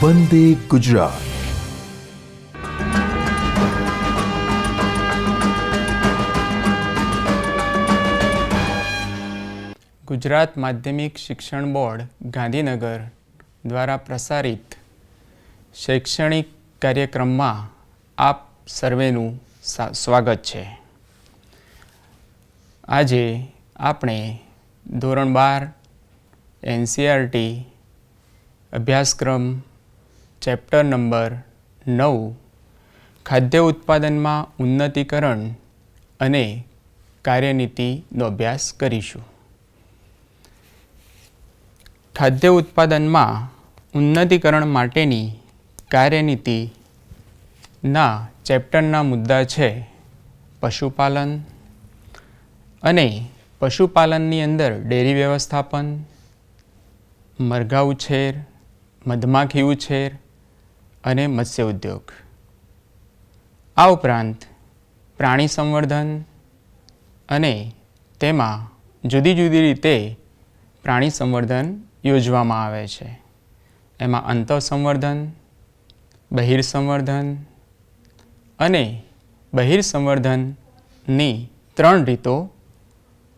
વંદે ગુજરાત. ગુજરાત માધ્યમિક શિક્ષણ બોર્ડ ગાંધીનગર દ્વારા પ્રસારિત શૈક્ષણિક કાર્યક્રમમાં આપ સર્વેનું સ્વાગત છે. આજે આપણે ધોરણ 12 NCERT અભ્યાસક્રમ ચેપ્ટર નંબર 9 ખાદ્ય ઉત્પાદનમાં ઉન્નતીકરણ અને કાર્યનીતિનો અભ્યાસ કરીશું. ખાદ્ય ઉત્પાદનમાં ઉન્નતીકરણ માટેની કાર્યનીતિના ચેપ્ટરના મુદ્દા છે પશુપાલન અને પશુપાલનની અંદર ડેરી વ્યવસ્થાપન, મરઘા ઉછેર, મધમાખી ઉછેર અને મત્સ્ય ઉદ્યોગ. આ ઉપરાંત પ્રાણી સંવર્ધન અને તેમાં જુદી જુદી રીતે પ્રાણી સંવર્ધન યોજવામાં આવે છે. એમાં અંતઃસંવર્ધન, બહિર્સંવર્ધન અને બહિર્સંવર્ધનની 3 રીતો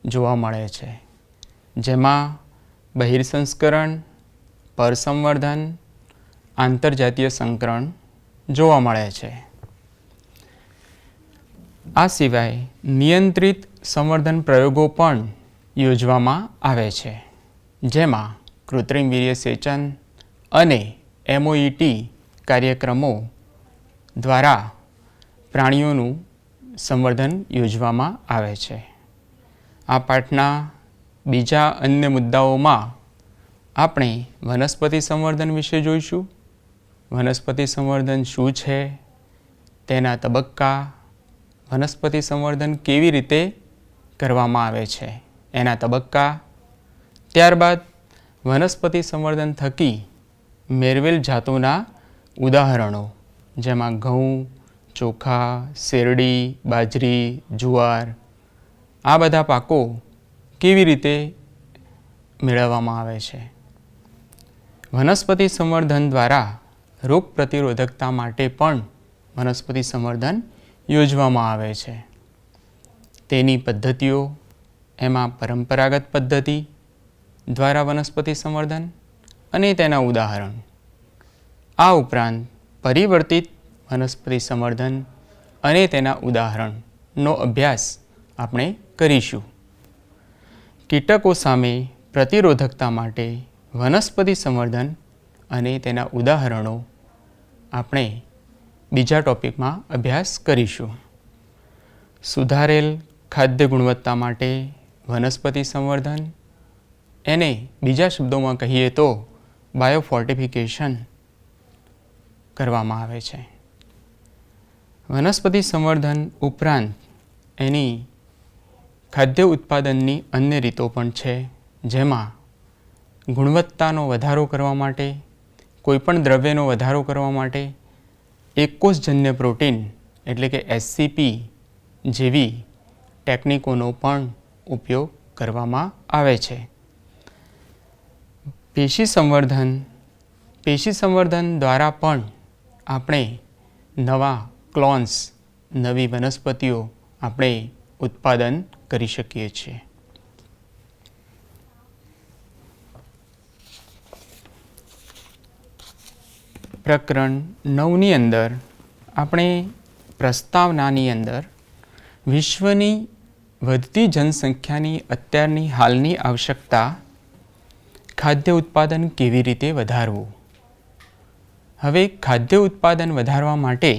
જોવા મળે છે, જેમાં બહિર્સંસ્કરણ, પરસંવર્ધન, આંતરજાતીય સંકરણ જોવા મળે છે. આ સિવાય નિયંત્રિત સંવર્ધન પ્રયોગો પણ યોજવામાં આવે છે, જેમાં કૃત્રિમ વીર્યસેચન અને MOET કાર્યક્રમો દ્વારા પ્રાણીઓનું સંવર્ધન યોજવામાં આવે છે. આ પાઠના બીજા અન્ય મુદ્દાઓમાં આપણે વનસ્પતિ સંવર્ધન વિશે જોઈશું. વનસ્પતિ સંવર્ધન શું છે, તેના તબક્કા, વનસ્પતિ સંવર્ધન કેવી રીતે કરવામાં આવે છે એના તબક્કા, ત્યારબાદ વનસ્પતિ સંવર્ધન થકી મેળવેલ જાતોના ઉદાહરણો, જેમાં ઘઉં, ચોખા, શેરડી, બાજરી, જુવાર, આ બધા પાકો કેવી રીતે મેળવવામાં આવે છે. વનસ્પતિ સંવર્ધન દ્વારા રોગ પ્રતિરોધકતા માટે પણ વનસ્પતિ સંવર્ધન યોજવામાં આવે છે. તેની પદ્ધતિઓ, એમાં પરંપરાગત પદ્ધતિ દ્વારા વનસ્પતિ સંવર્ધન અને તેના ઉદાહરણ. આ ઉપરાંત પરિવર્તિત વનસ્પતિ સંવર્ધન અને તેના ઉદાહરણનો અભ્યાસ આપણે કરીશું. કીટકો સામે પ્રતિરોધકતા માટે વનસ્પતિ સંવર્ધન અને તેના ઉદાહરણો આપણે બીજા ટોપિકમાં અભ્યાસ કરીશું. સુધારેલ ખાદ્ય ગુણવત્તા માટે વનસ્પતિ સંવર્ધન, એને બીજા શબ્દોમાં કહીએ તો બાયોફોર્ટિફિકેશન કરવામાં આવે છે. વનસ્પતિ સંવર્ધન ઉપરાંત એની ખાદ્ય ઉત્પાદનની અન્ય રીતો પણ છે, જેમાં ગુણવત્તાનો વધારો કરવા માટે, કોઈપણ દ્રવ્યનો વધારો કરવા માટે એકોષજન્ય પ્રોટીન એટલે કે SCP જેવી ટેકનિકોનો પણ ઉપયોગ કરવામાં આવે છે. પેશી સંવર્ધન દ્વારા પણ આપણે નવા ક્લોન્સ, નવી વનસ્પતિઓ આપણે ઉત્પાદન કરી શકીએ છીએ. પ્રકરણ 9ની અંદર આપણે પ્રસ્તાવનાની અંદર વિશ્વની વધતી જનસંખ્યાની અત્યારની હાલની આવશ્યકતા, ખાદ્ય ઉત્પાદન કેવી રીતે વધારવું. હવે ખાદ્ય ઉત્પાદન વધારવા માટે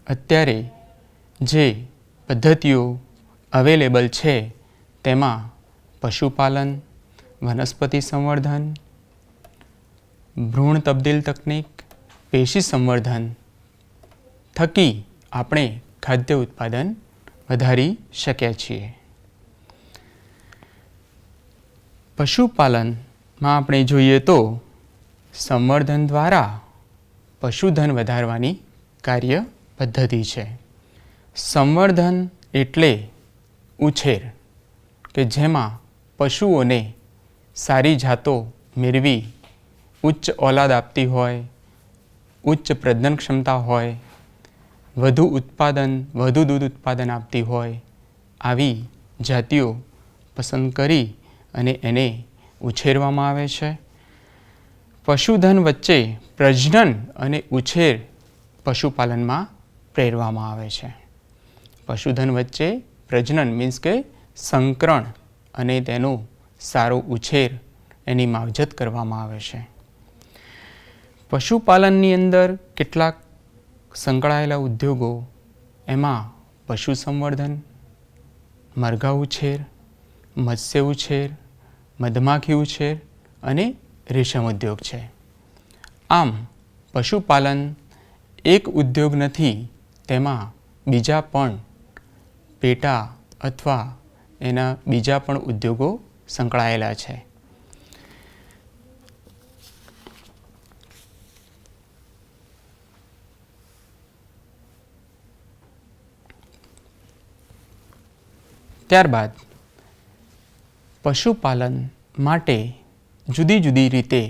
અત્યારે જે પદ્ધતિઓ અવેલેબલ છે તેમાં પશુપાલન, વનસ્પતિ સંવર્ધન, ભ્રૂણ તબદીલ તકનીક, પેશી સંવર્ધન થકી આપણે ખાદ્ય ઉત્પાદન વધારી શક્યા છીએ. પશુપાલનમાં આપણે જોઈએ તો સંવર્ધન દ્વારા પશુધન વધારવાની કાર્ય પદ્ધતિ છે. સંવર્ધન એટલે ઉછેર કે જેમાં પશુઓને સારી જાતો મેળવી ઉચ્ચ ઓલાદ આપતી હોય, ઉચ્ચ પ્રજનન ક્ષમતા હોય, વધુ દૂધ ઉત્પાદન આપતી હોય આવી જાતિઓ પસંદ કરી અને એને ઉછેરવામાં આવે છે. પશુધન વચ્ચે પ્રજનન અને ઉછેર પશુપાલનમાં પ્રેરવામાં આવે છે. પશુધન વચ્ચે પ્રજનન મીન્સ કે સંકરણ અને તેનો સારો ઉછેર, એની માવજત કરવામાં આવે છે. પશુપાલનની અંદર કેટલાક સંકળાયેલા ઉદ્યોગો, એમાં પશુ સંવર્ધન, મરઘા ઉછેર, મત્સ્ય ઉછેર, મધમાખી ઉછેર અને રેશમ ઉદ્યોગ છે. આમ પશુપાલન એક ઉદ્યોગ નથી, તેમાં બીજા પણ પેટા અથવા એના બીજા પણ ઉદ્યોગો સંકળાયેલા છે. ત્યારબાદ પશુપાલન માટે જુદી જુદી રીતે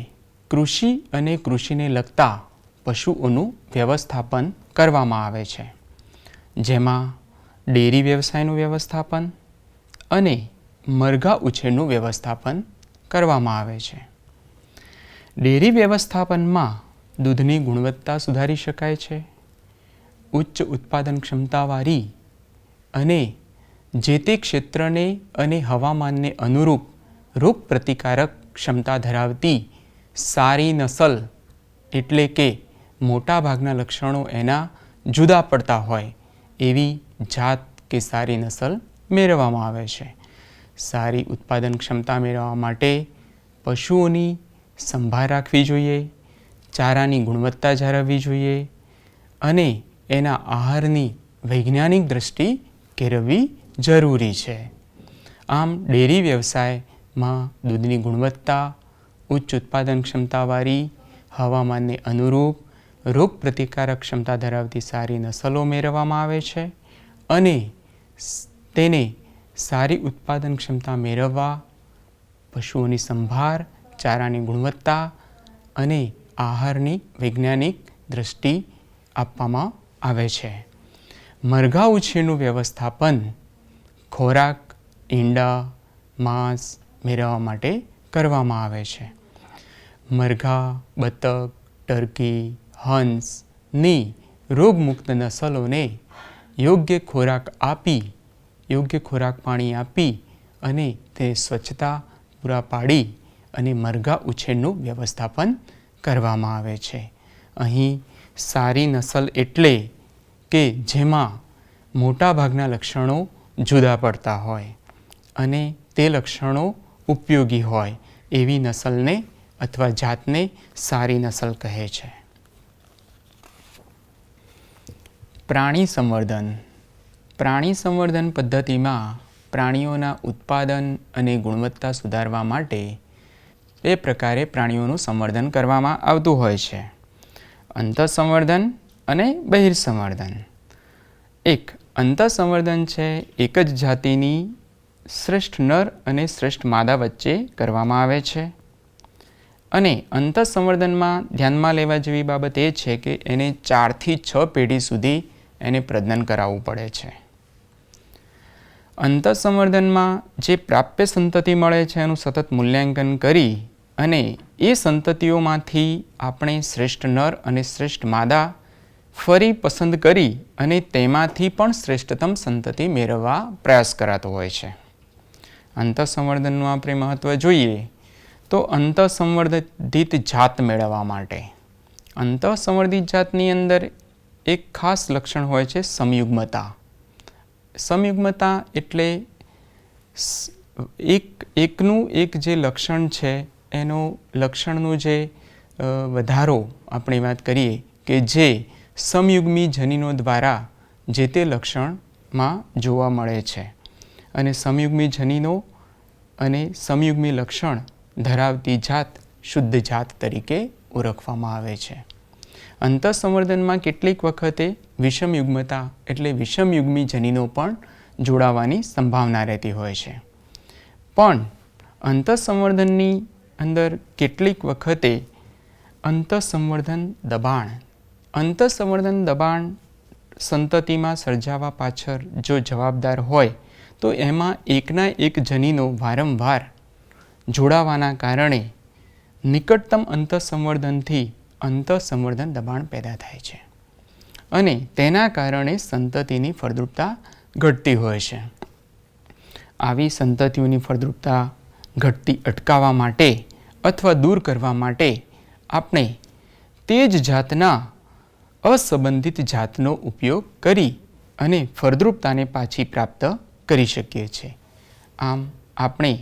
કૃષિ અને કૃષિને લગતા પશુઓનું વ્યવસ્થાપન કરવામાં આવે છે. જેમાં ડેરી વ્યવસાયનું વ્યવસ્થાપન અને મરઘા ઉછેરનું વ્યવસ્થાપન કરવામાં આવે છે. ડેરી વ્યવસ્થાપનમાં દૂધની ગુણવત્તા સુધારી શકાય છે. ઉચ્ચ ઉત્પાદન ક્ષમતાવાળી અને જે તે ક્ષેત્રને અને હવામાનને અનુરૂપ રોગ પ્રતિકારક ક્ષમતા ધરાવતી સારી નસલ, એટલે કે મોટાભાગના લક્ષણો એના જુદા પડતા હોય એવી જાત કે સારી નસલ મેળવવામાં આવે છે. સારી ઉત્પાદન ક્ષમતા મેળવવા માટે પશુઓની સંભાળ રાખવી જોઈએ, ચારાની ગુણવત્તા જાળવવી જોઈએ અને એના આહારની વૈજ્ઞાનિક દ્રષ્ટિ કેળવવી જરૂરી છે. આમ ડેરી વ્યવસાયમાં દૂધની ગુણવત્તા, ઉચ્ચ ઉત્પાદન ક્ષમતાવાળી, હવામાનને અનુરૂપ, રોગ પ્રતિકારક ક્ષમતા ધરાવતી સારી નસલો મેળવવામાં આવે છે અને તેને સારી ઉત્પાદન ક્ષમતા મેળવવા પશુઓની સંભાળ, ચારાની ગુણવત્તા અને આહારની વૈજ્ઞાનિક દ્રષ્ટિ આપવામાં આવે છે. મરઘા ઉછેરનું વ્યવસ્થાપન ખોરાક, ઈંડા, માંસ મેળવવા માટે કરવામાં આવે છે. મરઘા, બતક, ટર્કી, હંસની રોગમુક્ત નસલોને યોગ્ય ખોરાક આપી, યોગ્ય ખોરાક પાણી આપી અને તે સ્વચ્છતા પૂરા પાડી અને મરઘા ઉછેરનું વ્યવસ્થાપન કરવામાં આવે છે. અહીં સારી નસલ એટલે કે જેમાં મોટાભાગના લક્ષણો જુદા પડતા હોય અને તે લક્ષણો ઉપયોગી હોય એવી નસલને અથવા જાતને સારી નસલ કહે છે. પ્રાણી સંવર્ધન. પ્રાણી સંવર્ધન પદ્ધતિમાં પ્રાણીઓના ઉત્પાદન અને ગુણવત્તા સુધારવા માટે બે પ્રકારે પ્રાણીઓનું સંવર્ધન કરવામાં આવતું હોય છે. અંતઃસંવર્ધન અને બહિર્સંવર્ધન. એક અંતઃસંવર્ધન છે, એક જ જાતિની શ્રેષ્ઠ નર અને શ્રેષ્ઠ માદા વચ્ચે કરવામાં આવે છે. અને અંતઃસંવર્ધનમાં ધ્યાનમાં લેવા જેવી બાબત એ છે કે એને 4 થી 6 પેઢી સુધી એને પ્રજનન કરાવવું પડે છે. અંતઃસંવર્ધનમાં જે પ્રાપ્ય સંતતિ મળે છે એનું સતત મૂલ્યાંકન કરી અને એ સંતતિઓમાંથી આપણે શ્રેષ્ઠ નર અને શ્રેષ્ઠ માદા ફરી પસંદ કરી અને તેમાંથી પણ શ્રેષ્ઠતમ સંતતિ મેળવવા પ્રયાસ કરાતો હોય છે. અંતઃસંવર્ધનનું આપણે મહત્ત્વ જોઈએ તો અંતઃસંવર્ધિત જાત મેળવવા માટે અંતઃસંવર્ધિત જાતની અંદર એક ખાસ લક્ષણ હોય છે સમયુગ્મતા. સમયુગ્મતા એટલે એકનું એક જે લક્ષણ છે એનો લક્ષણનું જે વધારો આપણે વાત કરીએ કે જે સમયુગ્મી જનીનો દ્વારા જે તે લક્ષણમાં જોવા મળે છે અને સમયુગ્મી જનીનો અને સમયુગ્મી લક્ષણ ધરાવતી જાત શુદ્ધ જાત તરીકે ઓળખવામાં આવે છે. અંતઃસંવર્ધનમાં કેટલીક વખતે વિષમયુગ્મતા એટલે વિષમયુગ્મી જનીનો પણ જોડાવાની સંભાવના રહેતી હોય છે. પણ અંતઃસંવર્ધનની અંદર કેટલીક વખતે અંતઃસંવર્ધન દબાણ અંતઃસંવર્ધન દબાણ સંતતિમાં સર્જાવા પાછળ જો જવાબદાર હોય તો એમાં એકના એક જનીનો વારંવાર જોડાવાના કારણે નિકટતમ અંતઃસંવર્ધનથી અંતઃસંવર્ધન દબાણ પેદા થાય છે અને તેના કારણે સંતતિની ફળદ્રુપતા ઘટતી હોય છે. આવી સંતતિઓની ફળદ્રુપતા ઘટતી અટકાવવા માટે અથવા દૂર કરવા માટે આપણે તે જ જાતના અસંબંધિત જાતનો ઉપયોગ કરી અને ફળદ્રુપતાને પાછી પ્રાપ્ત કરી શકીએ છીએ. આમ આપણે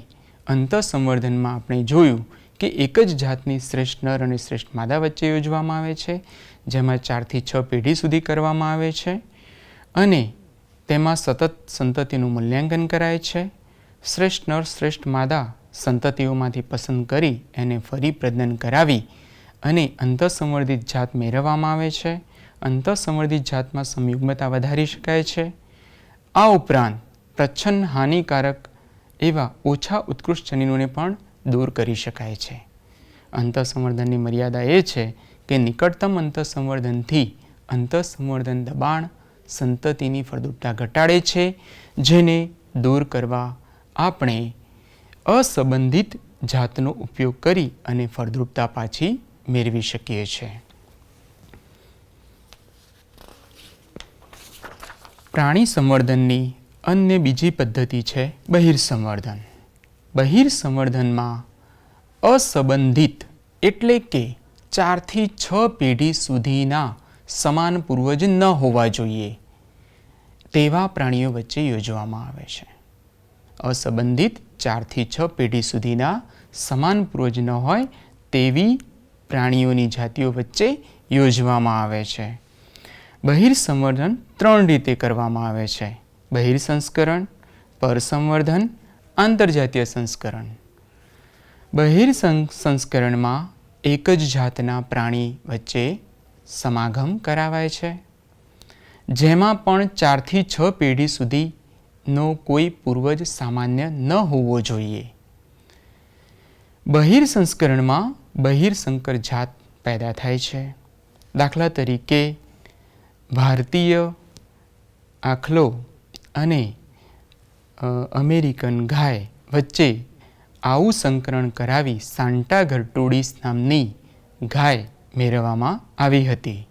અંતઃસંવર્ધનમાં આપણે જોયું કે એક જ જાતની શ્રેષ્ઠ નર અને શ્રેષ્ઠ માદા વચ્ચે યોજવામાં આવે છે, જેમાં 4 થી 6 પેઢી સુધી કરવામાં આવે છે અને તેમાં સતત સંતતિનું મૂલ્યાંકન કરાય છે. શ્રેષ્ઠ નર શ્રેષ્ઠ માદા સંતતિઓમાંથી પસંદ કરી એને ફરી પ્રજનન કરાવી અને અંતઃસંવર્ધિત જાત મેળવવામાં આવે છે. અંતઃસંવર્ધિત જાતમાં સંયુગ્મતા વધારી શકાય છે. આ ઉપરાંત પ્રચ્છન્ન હાનિકારક એવા ઓછા ઉત્કૃષ્ટ જનીનોને પણ દૂર કરી શકાય છે. અંતઃસંવર્ધનની મર્યાદા એ છે કે નિકટતમ અંતઃસંવર્ધનથી અંતઃસંવર્ધન દબાણ સંતતિની ફળદ્રુપતા ઘટાડે છે, જેને દૂર કરવા આપણે અસંબંધિત જાતનો ઉપયોગ કરી અને ફળદ્રુપતા પાછી મેળવી શકીએ છીએ. પ્રાણી સંવર્ધનની અન્ય બીજી પદ્ધતિ છે બહિર્સંવર્ધન. બહિર્સંવર્ધનમાં અસંબંધિત એટલે કે 4 થી 6 પેઢી સુધીના સમાન પૂર્વજ ન હોવા જોઈએ તેવા પ્રાણીઓ વચ્ચે યોજવામાં આવે છે. અસંબંધિત 4 થી 6 પેઢી સુધીના સમાન પૂર્વજ ન હોય તેવી પ્રાણીઓની જાતિઓ વચ્ચે યોજવામાં આવે છે. બહિર્સંવર્ધન 3 રીતે કરવામાં આવે છે: બહિર્સંસ્કરણ, પરસંવર્ધન, આંતરજાતીય સંસ્કરણ. બહિર્સંસ્કરણમાં એક જ જાતના પ્રાણી વચ્ચે સમાગમ કરાવાય છે, જેમાં પણ 4 થી 6 પેઢી સુધીનો કોઈ પૂર્વજ સામાન્ય ન હોવો જોઈએ. બહિર્સંસ્કરણમાં બહિર્સંકર જાત પેદા થાય છે. દાખલા તરીકે ભારતીય આખલો અને અમેરિકન ગાય વચ્ચે આવું સંકરણ કરાવી સાન્ટા ગર્ટ્રુડિસ નામની ગાય મેળવવામાં આવી હતી.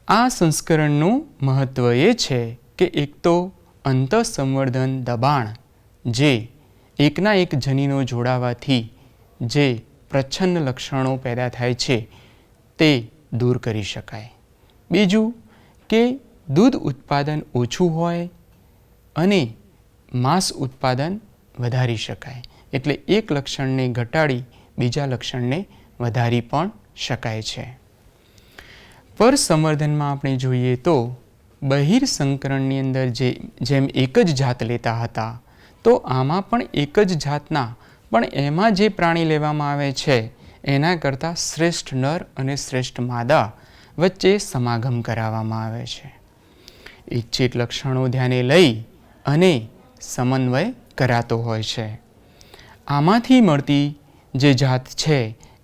આ સંસ્કરણનું મહત્ત્વ એ છે કે એક તો અંતઃસંવર્ધન દબાણ જે એકના એક જનીનો જોડાવાથી જે પ્રચ્છન્ન લક્ષણો પેદા થાય છે તે દૂર કરી શકાય. બીજું કે દૂધ ઉત્પાદન ઓછું હોય અને માંસ ઉત્પાદન વધારી શકાય, એટલે એક લક્ષણને ઘટાડી બીજા લક્ષણને વધારી પણ શકાય છે. પરસંવર્ધનમાં આપણે જોઈએ તો બહિર્સંકરણની અંદર જેમ એક જ જાત લેતા હતા તો આમાં પણ એક જ જાતના પણ એમાં જે પ્રાણી લેવામાં આવે છે એના કરતાં શ્રેષ્ઠ નર અને શ્રેષ્ઠ માદા વચ્ચે સમાગમ કરાવવામાં આવે છે. ઇચ્છિત લક્ષણો ધ્યાને લઈ અને સમન્વય કરાતો હોય છે. આમાંથી મળતી જે જાત છે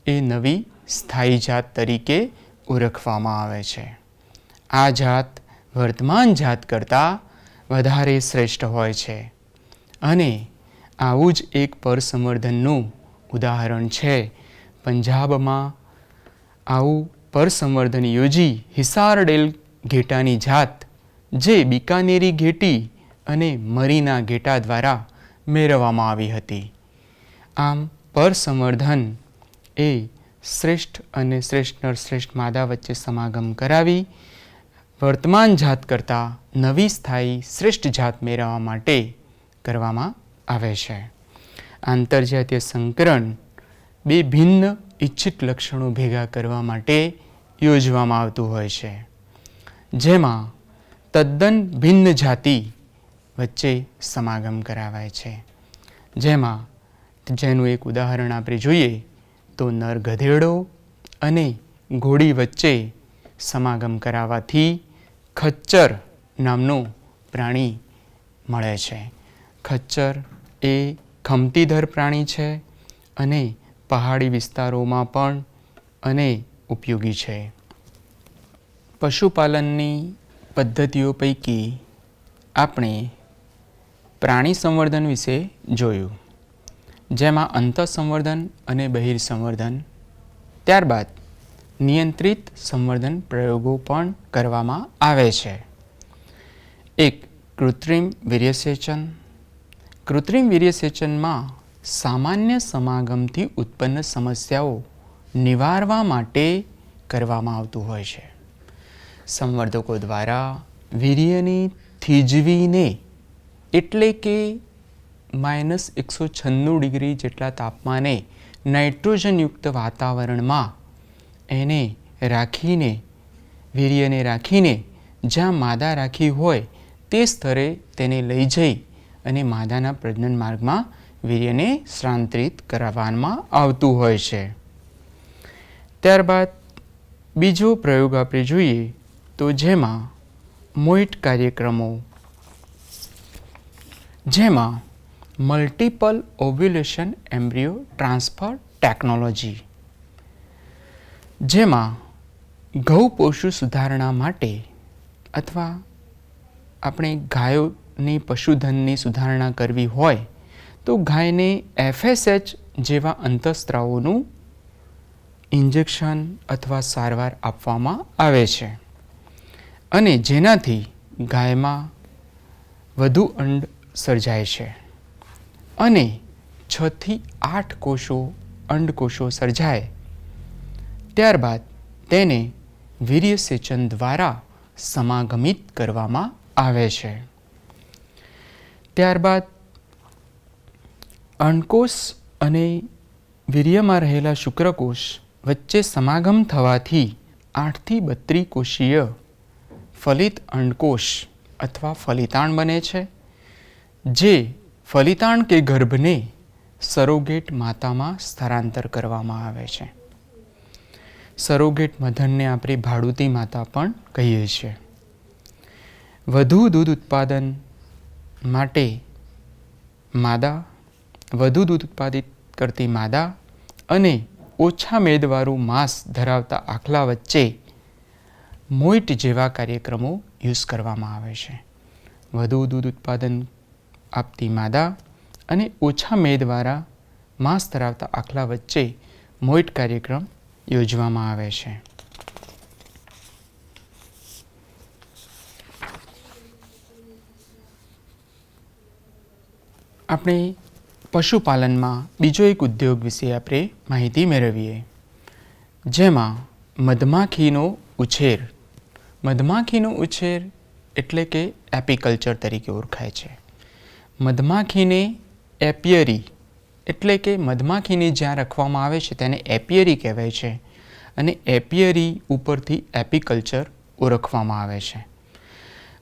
એ નવી સ્થાયી જાત તરીકે ઓળખવામાં આવે છે. આ જાત વર્તમાન જાત કરતાં વધારે શ્રેષ્ઠ હોય છે અને આવું જ એક પરસંવર્ધનનું ઉદાહરણ છે. પંજાબમાં આવું પરસંવર્ધન યોજી હિસારડેલ ઘેટાની જાત જે બિકાનેરી ઘેટી અને મરીના ઘેટા દ્વારા મેળવવામાં આવી હતી. આમ પરસંવર્ધન એ શ્રેષ્ઠ અને શ્રેષ્ઠ નર શ્રેષ્ઠ માદા વચ્ચે સમાગમ કરાવી વર્તમાન જાત કરતાં નવી સ્થાયી શ્રેષ્ઠ જાત મેળવવા માટે કરવામાં આવે છે. આંતરજાતીય સંકરણ બે ભિન્ન ઇચ્છિત લક્ષણો ભેગા કરવા માટે યોજવામાં આવતું હોય છે, જેમાં તદ્દન ભિન્ન જાતિ વચ્ચે સમાગમ કરાવાય છે. જેનું એક ઉદાહરણ આપણે જોઈએ તો નર ગધેડો અને ઘોડી વચ્ચે સમાગમ કરાવવાથી ખચ્ચર નામનું પ્રાણી મળે છે. ખચ્ચર એ ખમતીધર પ્રાણી છે અને પહાડી વિસ્તારોમાં પણ અને ઉપયોગી છે. પશુપાલનની પદ્ધતિઓ પૈકી આપણે પ્રાણી સંવર્ધન વિશે જોયું, જેમાં અંતઃસંવર્ધન અને બહિર્સંવર્ધન, ત્યારબાદ નિયંત્રિત સંવર્ધન પ્રયોગો પણ કરવામાં આવે છે. એક કૃત્રિમ વીર્યસેચન. કૃત્રિમ વીર્યસેચનમાં સામાન્ય સમાગમથી ઉત્પન્ન સમસ્યાઓ નિવારવા માટે કરવામાં આવતું હોય છે. સંવર્ધકો દ્વારા વીર્યને થીજવીને, એટલે કે -196 જેટલા તાપમાને નાઇટ્રોજનયુક્ત વાતાવરણમાં એને રાખીને, વીર્યને રાખીને જ્યાં માદા રાખી હોય તે સ્તરે તેને લઈ જઈ અને માદાના પ્રજનન માર્ગમાં વીર્યને સ્થાનાંતરિત કરવામાં આવતું હોય છે. ત્યારબાદ બીજો પ્રયોગ આપણે જોઈએ તો જેમાં મોઇટ કાર્યક્રમો, જેમાં multiple ovulation embryo transfer technology, જેમાં ગૌપોષુ સુધારણા માટે અથવા આપણે ગાયોની પશુધનની સુધારણા કરવી હોય તો ગાયને FSH જેવા અંતઃસ્ત્રાવોનું ઇન્જેક્શન અથવા સારવાર આપવામાં આવે છે અને જેનાથી ગાયમાં વધુ અંડ સર્જાય છે અને 6 થી 8 કોષો અંડકોષો સર્જાય ત્યારબાદ તેને વીર્યસેચન દ્વારા સમાગમિત કરવામાં આવે છે. ત્યારબાદ અંડકોષ અને વીર્યમાં રહેલા શુક્રકોષ વચ્ચે સમાગમ થવાથી 8 થી 32 કોષીય ફલિત અંડકોષ અથવા ફલિતાણ બને છે, જે ફલિતાણ કે ગર્ભને સરોગેટ માતામાં સ્થળાંતર કરવામાં આવે છે. સરોગેટ મધરને આપણે ભાડૂતી માતા પણ કહીએ છીએ. વધુ દૂધ ઉત્પાદન માટે વધુ દૂધ ઉત્પાદિત કરતી માદા અને ઓછા મેદવાળું માંસ ધરાવતા આખલા વચ્ચે મોઇટ જેવા કાર્યક્રમો યુઝ કરવામાં આવે છે. વધુ દૂધ ઉત્પાદન આપતી માદા અને ઓછા મેદવાળા માંસ ધરાવતા આખલા વચ્ચે મોઇટ કાર્યક્રમ યોજવામાં આવે છે. આપણે પશુપાલનમાં બીજો એક ઉદ્યોગ વિશે આપણે માહિતી મેળવીએ, જેમાં મધમાખીનો ઉછેર. મધમાખીનો ઉછેર એટલે કે એપીકલ્ચર તરીકે ઓળખાય છે. મધમાખીને એપિયરી એટલે કે મધમાખીને જ્યાં રાખવામાં આવે છે તેને એપિયરી કહેવાય છે અને એપિયરી ઉપરથી એપીકલ્ચર ઓળખવામાં આવે છે.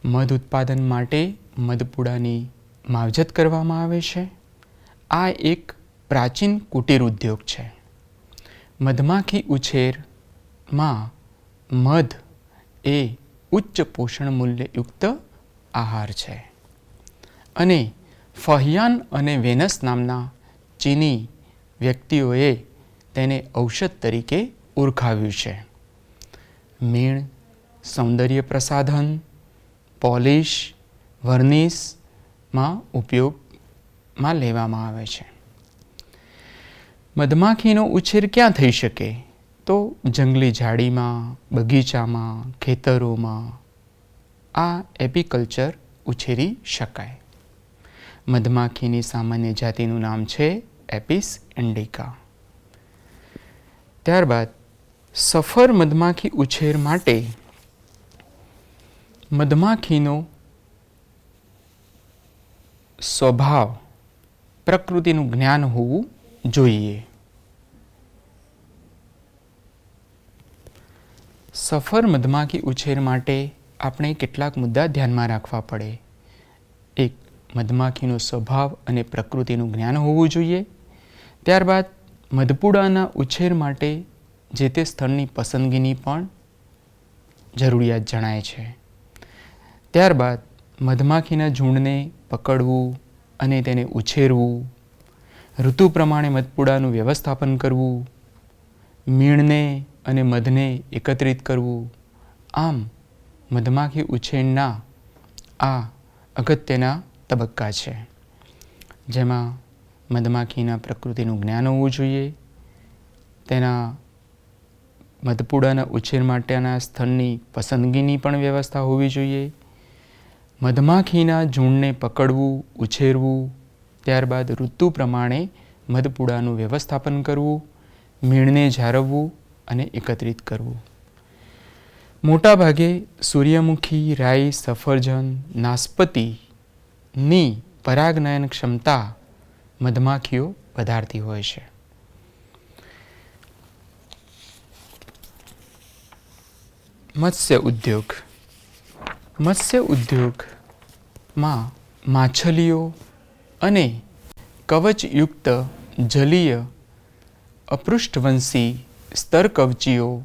મધ ઉત્પાદન માટે મધપૂડાની માવજત કરવામાં આવે છે. આ એક પ્રાચીન કુટીર ઉદ્યોગ છે. મધમાખી ઉછેરમાં મધ એ ઉચ્ચ પોષણ મૂલ્યયુક્ત આહાર છે અને ફહિયાન અને વેનસ નામના ચીની વ્યક્તિઓએ તેને ઔષધ તરીકે ઓળખાવ્યું છે. મીણ, સૌંદર્ય પ્રસાધન, પોલિશ, વર્નિશમાં ઉપયોગમાં લેવામાં આવે છે. મધમાખીનો ઉછેર ક્યાં થઈ શકે? તો જંગલી ઝાડીમાં, બગીચામાં, ખેતરોમાં આ એપીકલ્ચર ઉછેરી શકાય. મધમાખીની સામાન્ય જાતિનું નામ છે એપિસ ઇન્ડિકા. ત્યારબાદ સફર મધમાખી ઉછેર માટે મધમાખીનો સ્વભાવ, પ્રકૃતિનું જ્ઞાન હોવું જોઈએ. સફર મધમાખી ઉછેર માટે આપણે કેટલાક મુદ્દા ધ્યાનમાં રાખવા પડે. એક, મધમાખીનો સ્વભાવ અને પ્રકૃતિનું જ્ઞાન હોવું જોઈએ. ત્યારબાદ મધપૂડાના ઉછેર માટે જે તે સ્થળની પસંદગીની પણ જરૂરિયાત જણાય છે. ત્યારબાદ મધમાખીના ઝૂંડને પકડવું અને તેને ઉછેરવું, ઋતુ પ્રમાણે મધપૂડાનું વ્યવસ્થાપન કરવું, મીણને અને મધને એકત્રિત કરવું, આમ મધમાખી ઉછેરના આ અગત્યના તબક્કા છે, જેમાં મધમાખીના પ્રકૃતિનું જ્ઞાન હોવું જોઈએ, તેના મધપૂડાના ઉછેર માટેના સ્થળની પસંદગીની પણ વ્યવસ્થા હોવી જોઈએ, મધમાખીના ઝૂંડને પકડવું, ઉછેરવું, ત્યારબાદ ઋતુ પ્રમાણે મધપૂડાનું વ્યવસ્થાપન કરવું, મીણને જાળવવું અને એકત્રિત કરવું. મોટાભાગે સૂર્યમુખી, રાઈ, સફરજન, નાસ્પતિની પરાગનયન ક્ષમતા મધમાખીઓ વધારતી હોય છે. મત્સ્ય ઉદ્યોગ. મત્સ્ય ઉદ્યોગમાં માછલીઓ અને કવચયુક્ત જલીય અપૃષ્ઠવંશી સ્તરકવચીઓને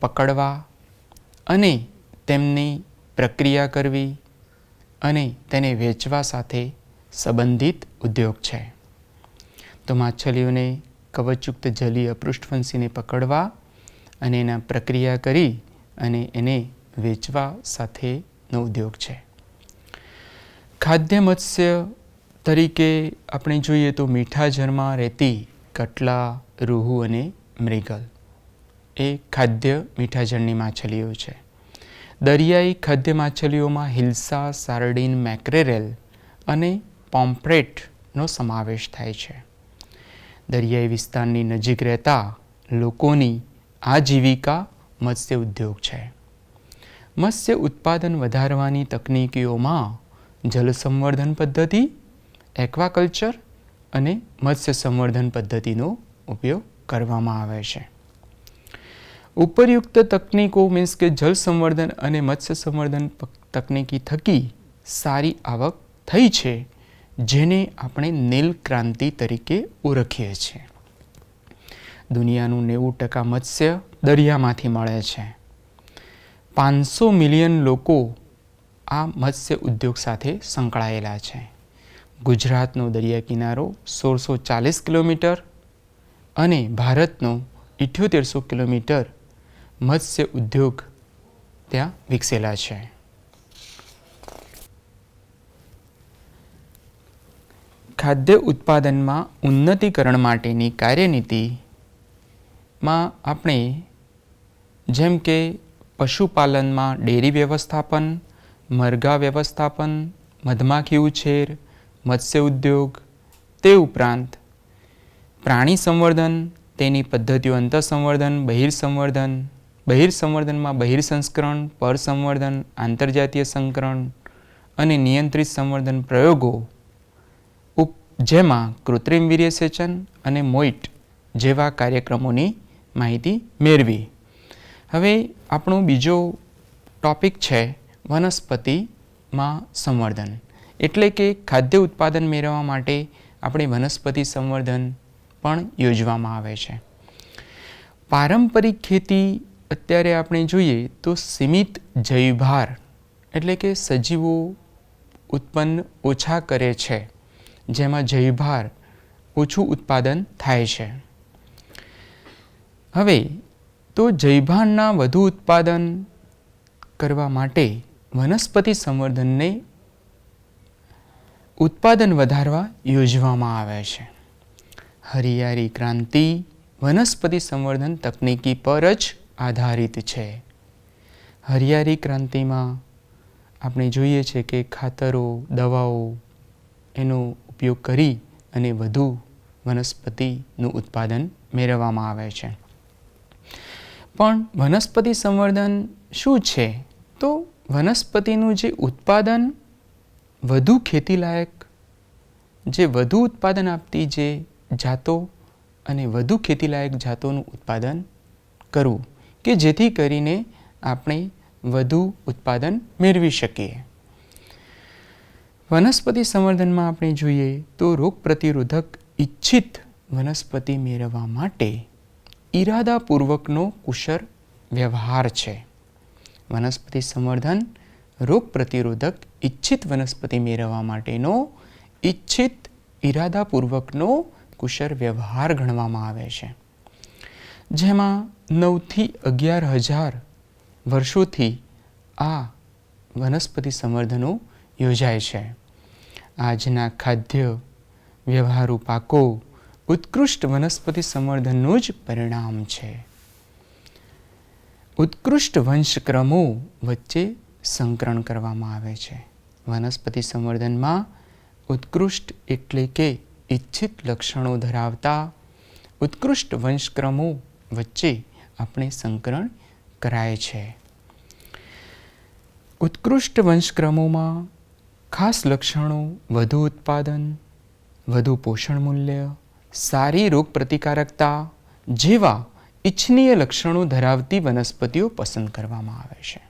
પકડવા અને તેમની પ્રક્રિયા કરવી અને તેને વેચવા સાથે સંબંધિત ઉદ્યોગ છે. તો માછલીઓને કવચયુક્ત જલીય અપૃષ્ઠવંશીને પકડવા અને એના પ્રક્રિયા કરી અને એને વેચવા સાથેનો ઉદ્યોગ છે. ખાદ્ય મત્સ્ય તરીકે આપણે જોઈએ તો મીઠા જળમાં રહેતી કટલા, રૂહુ અને મૃગલ એ ખાદ્ય મીઠા જળની માછલીઓ છે. દરિયાઈ ખાદ્ય માછલીઓમાં હિલ્સા, સાર્ડિન, મેક્રેરેલ અને પોમ્ફ્રેટનો સમાવેશ થાય છે. દરિયાઈ વિસ્તારની નજીક રહેતા લોકોની આજીવિકા મત્સ્ય ઉદ્યોગ છે. મત્સ્ય ઉત્પાદન વધારવાની તકનીકીઓમાં જળ સંવર્ધન પદ્ધતિ, એક્વાકલ્ચર અને મત્સ્ય સંવર્ધન પદ્ધતિનો ઉપયોગ કરવામાં આવે છે. ઉપરયુક્ત તકનીકો મીન્સ કે જળ સંવર્ધન અને મત્સ્ય સંવર્ધન તકનીકી થકી સારી આવક થઈ છે, જેને આપણે નીલ ક્રાંતિ તરીકે ઓળખીએ છીએ. દુનિયાનું 90% મત્સ્ય દરિયામાંથી મળે છે. 500 મિલિયન લોકો આ મત્સ્ય ઉદ્યોગ સાથે સંકળાયેલા છે. ગુજરાતનો દરિયા કિનારો 1640 કિલોમીટર અને ભારતનો 7800 કિલોમીટર મત્સ્ય ઉદ્યોગ ત્યાં વિકસેલા છે. ખાદ્ય ઉત્પાદનમાં ઉન્નતીકરણ માટેની કાર્યનીતિમાં આપણે જેમ કે પશુપાલનમાં ડેરી વ્યવસ્થાપન, મરઘા વ્યવસ્થાપન, મધમાખી ઉછેર, મત્સ્ય ઉદ્યોગ, તે ઉપરાંત પ્રાણી સંવર્ધન, તેની પદ્ધતિઓ અંતઃસંવર્ધન, બહિર્સંવર્ધન, બહિર્સંવર્ધનમાં બહિર્સંસ્કરણ, પરસંવર્ધન, આંતરજાતીય સંકરણ અને નિયંત્રિત સંવર્ધન પ્રયોગો, જેમાં કૃત્રિમ વીર્યસેચન અને મોઇટ જેવા કાર્યક્રમોની માહિતી મેળવી. હવે આપણો બીજો ટોપિક છે વનસ્પતિમાં સંવર્ધન, એટલે કે ખાદ્ય ઉત્પાદન મેળવવા માટે આપણે વનસ્પતિ સંવર્ધન પણ યોજવામાં આવે છે. પારંપરિક ખેતી અત્યારે આપણે જોઈએ તો સીમિત જૈવભાર એટલે કે સજીવો ઉત્પન્ન ઓછા કરે છે, જેમાં જૈવભાર ઓછું ઉત્પાદન થાય છે. હવે તો જૈવભારના વધુ ઉત્પાદન કરવા માટે વનસ્પતિ સંવર્ધનને ઉત્પાદન વધારવા યોજવામાં આવે છે. હરિયાળી ક્રાંતિ વનસ્પતિ સંવર્ધન તકનીકી પર જ આધારિત છે. હરિયાળી ક્રાંતિમાં આપણે જોઈએ છે કે ખાતરો, દવાઓ એનો ઉપયોગ કરી અને વધુ વનસ્પતિનું ઉત્પાદન મેળવવામાં આવે છે. પણ વનસ્પતિ સંવર્ધન શું છે? તો વનસ્પતિનું જે ઉત્પાદન વધુ ખેતીલાયક, જે વધુ ઉત્પાદન આપતી જે જાતો અને વધુ ખેતીલાયક જાતોનું ઉત્પાદન કરવું કે જેથી કરીને આપણે વધુ ઉત્પાદન મેળવી શકીએ. વનસ્પતિ સંવર્ધનમાં આપણે જોઈએ તો રોગ પ્રતિરોધક ઇચ્છિત વનસ્પતિ મેળવવા માટે ઈરાદાપૂર્વકનો કુશળ વ્યવહાર છે. વનસ્પતિ સંવર્ધન રોગ પ્રતિરોધક ઇચ્છિત વનસ્પતિ મેળવવા માટેનો ઇચ્છિત ઈરાદાપૂર્વકનો કુશળ વ્યવહાર ગણવામાં આવે છે, જેમાં 9 થી 11,000 વર્ષોથી આ વનસ્પતિ સંવર્ધનો યોજાય છે. આજના ખાદ્ય વ્યવહારુ પાકો ઉત્કૃષ્ટ વનસ્પતિ સંવર્ધનનું જ પરિણામ છે. ઉત્કૃષ્ટ વંશક્રમો વચ્ચે સંકરણ કરવામાં આવે છે. વનસ્પતિ સંવર્ધનમાં ઉત્કૃષ્ટ એટલે કે ઇચ્છિત લક્ષણો ધરાવતા ઉત્કૃષ્ટ વંશક્રમો વચ્ચે આપણે સંકરણ કરાય છે. ઉત્કૃષ્ટ વંશક્રમોમાં ખાસ લક્ષણો વધુ ઉત્પાદન, વધુ પોષણ મૂલ્ય, સારી રોગ પ્રતિકારકતા જેવા ઇચ્છનીય લક્ષણો ધરાવતી વનસ્પતિઓ પસંદ કરવામાં આવે છે.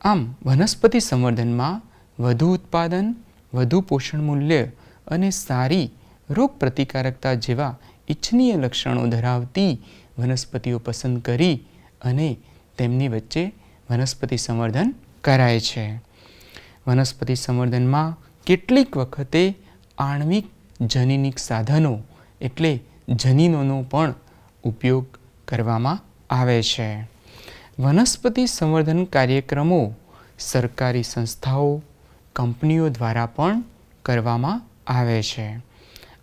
આમ વનસ્પતિ સંવર્ધનમાં વધુ ઉત્પાદન, વધુ પોષણ મૂલ્ય અને સારી રોગ પ્રતિકારકતા જેવા ઇચ્છનીય લક્ષણો ધરાવતી વનસ્પતિઓ પસંદ કરી અને તેમની વચ્ચે વનસ્પતિ સંવર્ધન કરાય છે. વનસ્પતિ સંવર્ધનમાં કેટલીક વખતે આણ્વિક જનીનિક સાધનો એટલે જનીનોનો પણ ઉપયોગ કરવામાં આવે છે. વનસ્પતિ સંવર્ધન કાર્યક્રમો સરકારી સંસ્થાઓ, કંપનીઓ દ્વારા પણ કરવામાં આવે છે.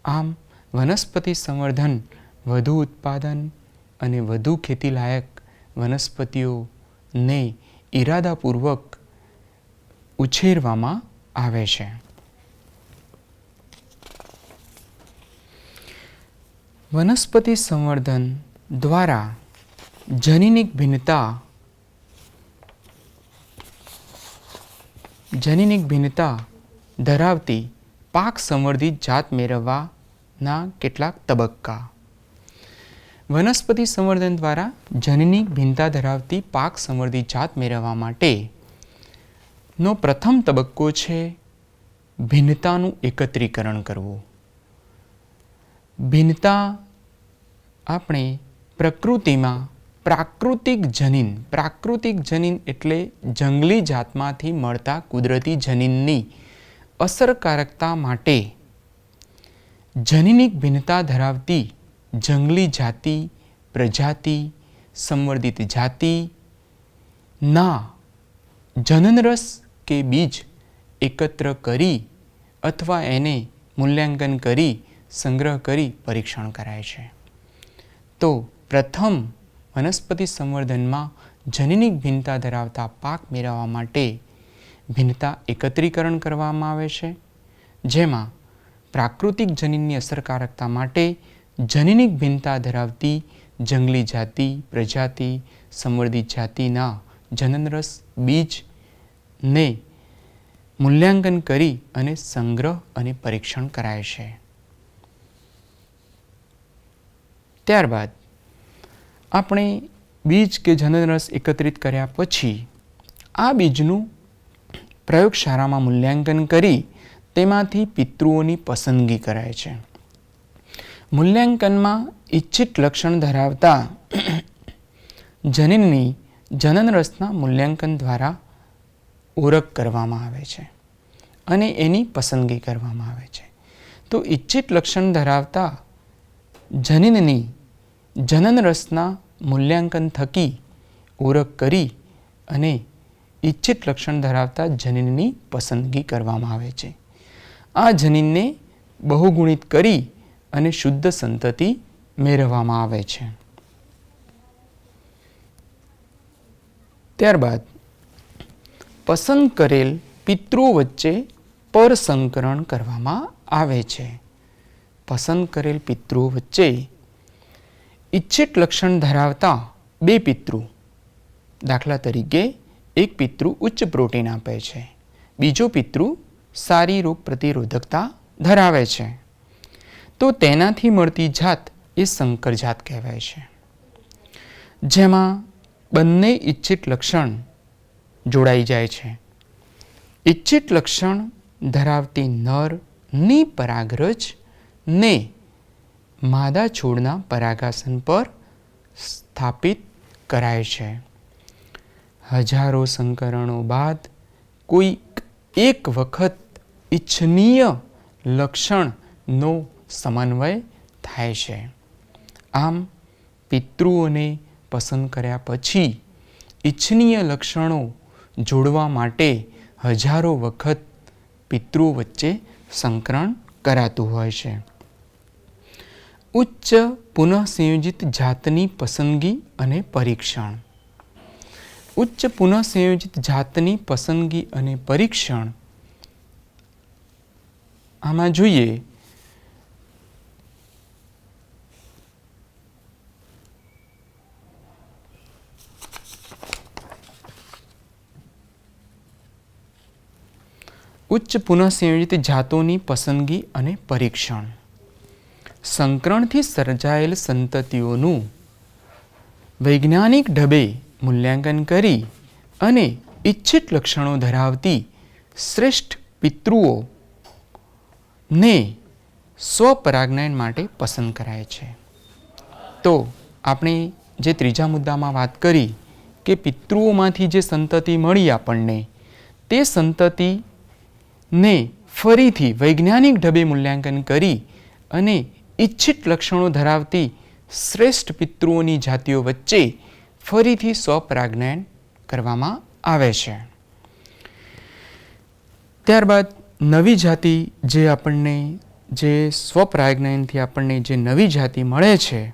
આમ વનસ્પતિ સંવર્ધન વધુ ઉત્પાદન અને વધુ ખેતીલાયક વનસ્પતિઓને ઇરાદાપૂર્વક ઉછેરવામાં આવે છે. વનસ્પતિ સંવર્ધન દ્વારા જનીનિક ભિન્નતા ધરાવતી પાક સંવર્ધિત જાત મેળવવાના કેટલાક તબક્કા. વનસ્પતિ સંવર્ધન દ્વારા જનીનિક ભિન્નતા ધરાવતી પાક સંવર્ધિત જાત મેળવવા માટેનો પ્રથમ તબક્કો છે ભિન્નતાનું એકત્રીકરણ કરવું. ભિન્નતા આપણે પ્રકૃતિમાં પ્રાકૃતિક જનીન એટલે જંગલી જાતમાંથી મળતા કુદરતી જનીનની અસરકારકતા માટે જનીનિક ભિન્નતા ધરાવતી જંગલી જાતિ, પ્રજાતિ, સંવર્ધિત જાતિના જનનરસ કે બીજ એકત્ર કરી અથવા એને મૂલ્યાંકન કરી સંગ્રહ કરી પરીક્ષણ કરાય છે. તો પ્રથમ વનસ્પતિ સંવર્ધનમાં જનીનિક ભિન્નતા ધરાવતા પાક મેળવવા માટે ભિન્નતા એકત્રીકરણ કરવામાં આવે છે, જેમાં પ્રાકૃતિક જનીનની અસરકારકતા માટે જનીનિક ભિન્નતા ધરાવતી જંગલી જાતિ, પ્રજાતિ, સંવર્ધિત જાતિના જનનરસ બીજને મૂલ્યાંકન કરી અને સંગ્રહ અને પરીક્ષણ કરાય છે. ત્યારબાદ આપણે બીજ કે જનનરસ એકત્રિત કર્યા પછી આ બીજનું પ્રયોગશાળામાં મૂલ્યાંકન કરી તેમાંથી પિતૃઓની પસંદગી કરાય છે. મૂલ્યાંકનમાં ઇચ્છિત લક્ષણ ધરાવતા જનીનની જનનરસના મૂલ્યાંકન દ્વારા ઓળખ કરવામાં આવે છે અને એની પસંદગી કરવામાં આવે છે. તો ઇચ્છિત લક્ષણ ધરાવતા જનીનની જનનરસના મૂલ્યાંકન થકી ઓળખ કરી અને ઇચ્છિત લક્ષણ ધરાવતા જનીનની પસંદગી કરવામાં આવે છે. આ જનીનને બહુગુણિત કરી અને શુદ્ધ સંતતિ મેળવવામાં આવે છે. ત્યારબાદ પસંદ કરેલ પિતૃઓ વચ્ચે પરસંકરણ કરવામાં આવે છે. પસંદ કરેલ પિતૃઓ વચ્ચે ઇચ્છિત લક્ષણ ધરાવતા બે પિતૃ, દાખલા તરીકે એક પિતૃ ઉચ્ચ પ્રોટીન આપે છે, બીજો પિતૃ સારી રોગ પ્રતિરોધકતા ધરાવે છે, તો તેનાથી મળતી જાત એ સંકર જાત કહેવાય છે. જેમાં બંને ઇચ્છિત લક્ષણ જોડાઈ જાય છે. ઇચ્છિત લક્ષણ ધરાવતી નરની પરાગરજ ને માદા છોડના પરાગાસન પર સ્થાપિત કરાય છે. હજારો સંકરણો બાદ કોઈ એક વખત ઇચ્છનીય લક્ષણનો સમન્વય થાય છે. આમ પિતૃઓને પસંદ કર્યા પછી ઇચ્છનીય લક્ષણો જોડવા માટે હજારો વખત પિતૃઓ વચ્ચે સંકરણ કરાતું હોય છે. ઉચ્ચ પુનઃસંયોજિત જાતની પસંદગી અને પરીક્ષણ. ઉચ્ચ પુનઃસંયોજિત જાતની પસંદગી અને પરીક્ષણ આમાં જોઈએ ઉચ્ચ પુનઃસંયોજિત જાતોની પસંદગી અને પરીક્ષણ. સંકરણથી સર્જાયેલ સંતતિઓનું વૈજ્ઞાનિક ઢબે મૂલ્યાંકન કરી અને ઇચ્છિત લક્ષણો ધરાવતી શ્રેષ્ઠ પિતૃઓને સ્વપરાગનયન માટે પસંદ કરાય છે. તો આપણે જે ત્રીજા મુદ્દામાં વાત કરી કે પિતૃઓમાંથી જે સંતતિ મળી આપણને, તે સંતતિને ફરીથી વૈજ્ઞાનિક ઢબે મૂલ્યાંકન કરી અને ઇચ્છિત લક્ષણો ધરાવતી શ્રેષ્ઠ પિતૃઓની જાતિઓ વચ્ચે ફરીથી સ્વપરાગનયન કરવામાં આવે છે. ત્યારબાદ નવી જાતિ જે આપણને જે સ્વપરાગનયનથી આપણને જે નવી જાતિ મળે છે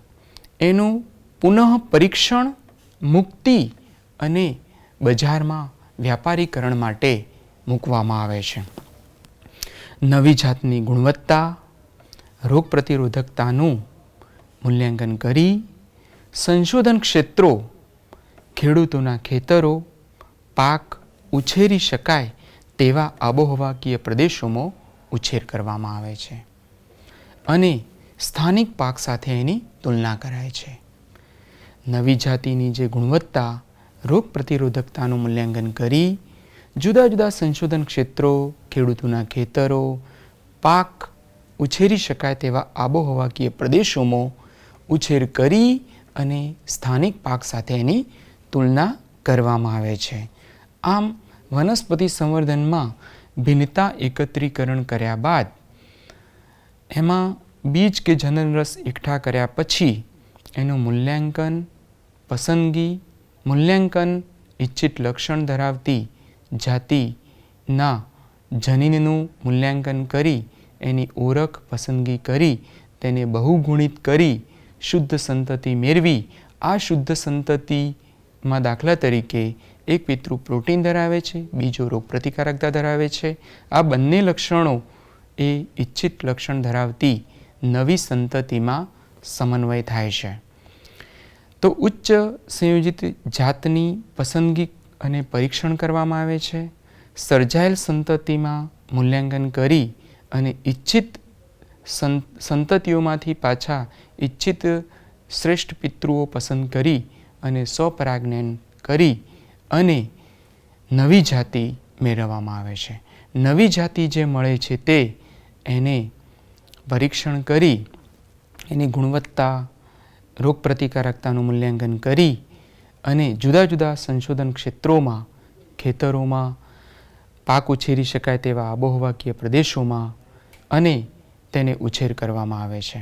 એનું પુનઃ પરીક્ષણ, મુક્તિ અને બજારમાં વ્યાપારીકરણ માટે મૂકવામાં આવે છે. નવી જાતની ગુણવત્તા, રોગ પ્રતિરોધકતાનું મૂલ્યાંકન કરી સંશોધન ક્ષેત્રો, ખેડૂતોના ખેતરો, પાક ઉછેરી શકાય તેવા આબોહવાકીય પ્રદેશોમાં ઉછેર કરવામાં આવે છે અને સ્થાનિક પાક સાથે એની તુલના કરાય છે. નવી જાતિની જે ગુણવત્તા, રોગ પ્રતિરોધકતાનું મૂલ્યાંકન કરી જુદા જુદા સંશોધન ક્ષેત્રો, ખેડૂતોના ખેતરો, પાક ઉછેરી શકાય તેવા આબોહવાકીય પ્રદેશોમાં ઉછેર કરી અને સ્થાનિક પાક સાથે એની તુલના કરવામાં આવે છે. આમ વનસ્પતિ સંવર્ધનમાં ભિન્નતા એકત્રીકરણ કર્યા બાદ એમાં બીજ કે જનનરસ એકઠા કર્યા પછી એનું મૂલ્યાંકન, પસંદગી, મૂલ્યાંકન ઇચ્છિત લક્ષણ ધરાવતી જાતિના જનીનનું મૂલ્યાંકન કરી એની ઓળખ, પસંદગી કરી તેને બહુગુણિત કરી શુદ્ધ સંતતિ મેળવી. આ શુદ્ધ સંતતિમાં દાખલા તરીકે એક પિતૃ પ્રોટીન ધરાવે છે, બીજો રોગ પ્રતિકારકતા ધરાવે છે. આ બંને લક્ષણો એ ઇચ્છિત લક્ષણ ધરાવતી નવી સંતતિમાં સમન્વય થાય છે. તો ઉચ્ચ સંયોજિત જાતની પસંદગી અને પરીક્ષણ કરવામાં આવે છે. સર્જાયેલ સંતતિમાં મૂલ્યાંકન કરી અને ઇચ્છિત સંતતિઓમાંથી પાછા ઇચ્છિત શ્રેષ્ઠ પિતૃઓ પસંદ કરી અને સ્વપરાગનયન કરી અને નવી જાતિ મેળવવામાં આવે છે. નવી જાતિ જે મળે છે તે એને પરીક્ષણ કરી એની ગુણવત્તા, રોગ પ્રતિકારકતાનું મૂલ્યાંકન કરી અને જુદા જુદા સંશોધન ક્ષેત્રોમાં, ખેતરોમાં, પાક ઉછેરી શકાય તેવા આબોહવાકીય પ્રદેશોમાં અને તેને ઉછેર કરવામાં આવે છે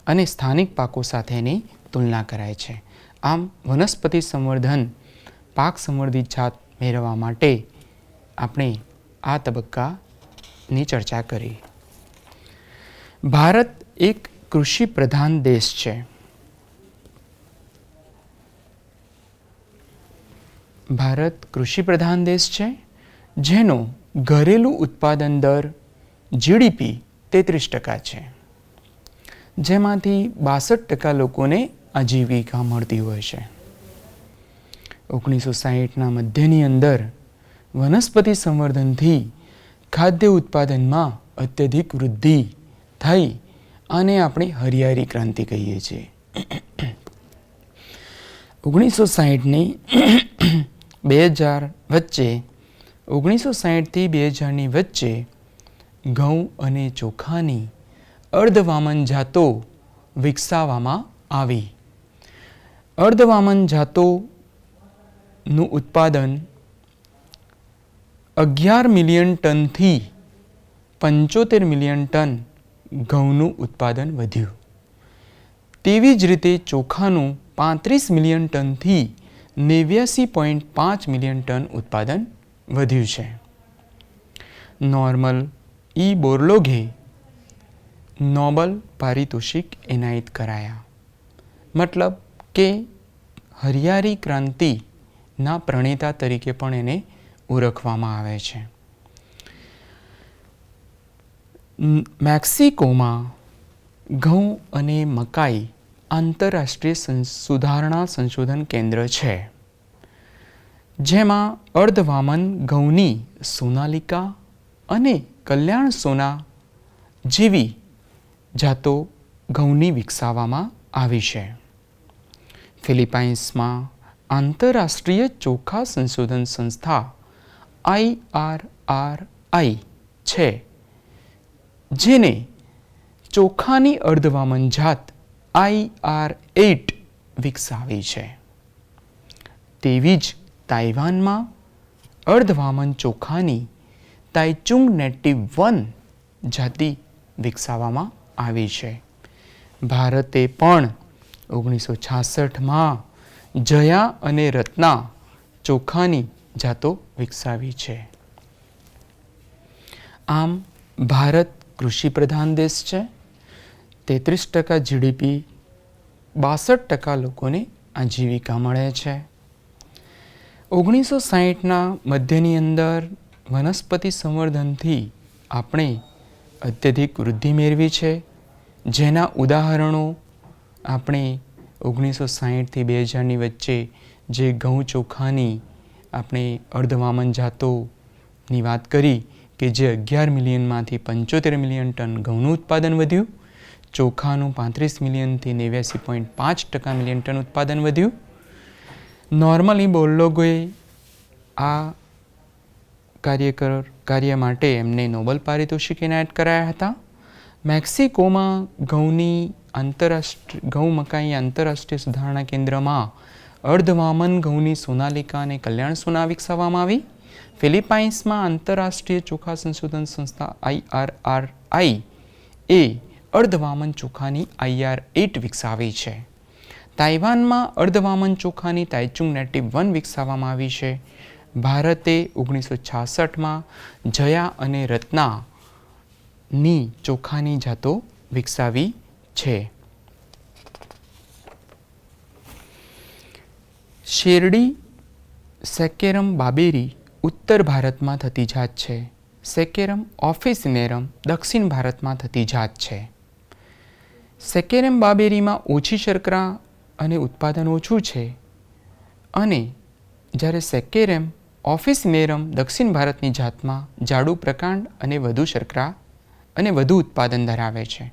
અને સ્થાનિક પાકો સાથેની તુલના કરાય છે. આમ વનસ્પતિ સંવર્ધન, પાક સંવર્ધિત જાત મેળવવા માટે આપણે આ તબક્કાની ચર્ચા કરી. ભારત એક કૃષિ પ્રધાન દેશ છે. ભારત કૃષિ પ્રધાન દેશ છે જેનો ઘરેલું ઉત્પાદન દર જીડીપી 33% છે, જેમાંથી 62% લોકોને આજીવિકા મળતી હોય છે. 1960ના મધ્યની અંદર વનસ્પતિ સંવર્ધનથી ખાદ્ય ઉત્પાદનમાં અત્યધિક વૃદ્ધિ થઈ અને આપણે હરિયાળી ક્રાંતિ કહીએ છીએ. 1960ની 2000 વચ્ચે 1960થી 2000ની વચ્ચે ઘઉં અને ચોખાની અર્ધવામન જાતો વિકસાવવામાં આવી. અર્ધવામન જાતોનું ઉત્પાદન 11 મિલિયન ટનથી 75 મિલિયન ટન ઘઉંનું ઉત્પાદન વધ્યું. તેવી જ રીતે ચોખાનું 35 મિલિયન ટનથી 89.5 મિલિયન ટન ઉત્પાદન વધ્યું છે. નોર્મલ ઈ બોરલોગે નોબલ પારિતોષિક એનાયત કરાયા. મતલબ કે હરિયાળી ક્રાંતિના પ્રણેતા તરીકે પણ એને ઓળખવામાં આવે છે. મેક્સિકોમાં ઘઉં અને મકાઈ આંતરરાષ્ટ્રીય સુધારણા સંશોધન કેન્દ્ર છે, જેમાં અર્ધવામન ઘઉંની સોનાલિકા અને કલ્યાણ સોના જેવી જાતો ઘઉંની વિકસાવવામાં આવી છે. ફિલિપાઇન્સમાં આંતરરાષ્ટ્રીય ચોખા સંશોધન સંસ્થા IRRI છે, જેને ચોખાની અર્ધવામન જાત IR8 વિકસાવી છે. તેવી જ તાઇવાનમાં અર્ધવામન ચોખાની તાઇચુંગ નેટિવ 1 જાતિ વિકસાવવામાં આવી છે. ભારતે પણ 1966માં જયા અને રત્ના ચોખાની જાતો વિકસાવી છે. આમ ભારત કૃષિ પ્રધાન દેશ છે. 33% GDP, 62% લોકોને આજીવિકા મળે છે. 1960ના મધ્યની અંદર વનસ્પતિ સંવર્ધનથી આપણે અત્યધિક વૃદ્ધિ મેળવી છે, જેના ઉદાહરણો આપણે 1960થી 2000ની વચ્ચે જે ઘઉં ચોખાની આપણે અર્ધવામન જાતોની વાત કરી કે જે 11 મિલિયનમાંથી 75 મિલિયન ટન ઘઉંનું ઉત્પાદન વધ્યું, ચોખાનું 35 મિલિયનથી 89.5% મિલિયન ટન ઉત્પાદન વધ્યું. નોર્મલી બોરલોગે આ કાર્ય માટે એમને નોબલ પારિતોષિક એનાયત કરાયા હતા. મેક્સિકોમાં ઘઉં મકાઈ આંતરરાષ્ટ્રીય સુધારણા કેન્દ્રમાં અર્ધવામન ઘઉંની સોનાલિકા અને કલ્યાણ સોના વિકસાવવામાં આવી. ફિલિપાઇન્સમાં આંતરરાષ્ટ્રીય ચોખા સંશોધન સંસ્થા IRRI એ અર્ધવામન ચોખાની IR8 વિકસાવી છે. તાઇવાનમાં અર્ધવામન ચોખાની તાઇચુંગ નેટિવ 1 વિકસાવવામાં આવી છે. ભારતે 1966માં જયા અને રત્નાની ચોખાની જાતો વિકસાવી છે. શેરડી સેકેરમ બાબેરી ઉત્તર ભારતમાં થતી જાત છે. સેકેરમ ઓફિસિનેરમ દક્ષિણ ભારતમાં થતી જાત છે. સેકેરમ બાબેરીમાં ઓછી શર્કરા અને ઉત્પાદન ઓછું છે, અને જ્યારે સેકેરમ ઓફિસિનેરમ દક્ષિણ ભારતની જાતમાં જાડું પ્રકાંડ અને વધુ શર્કરા અને વધુ ઉત્પાદન ધરાવે છે.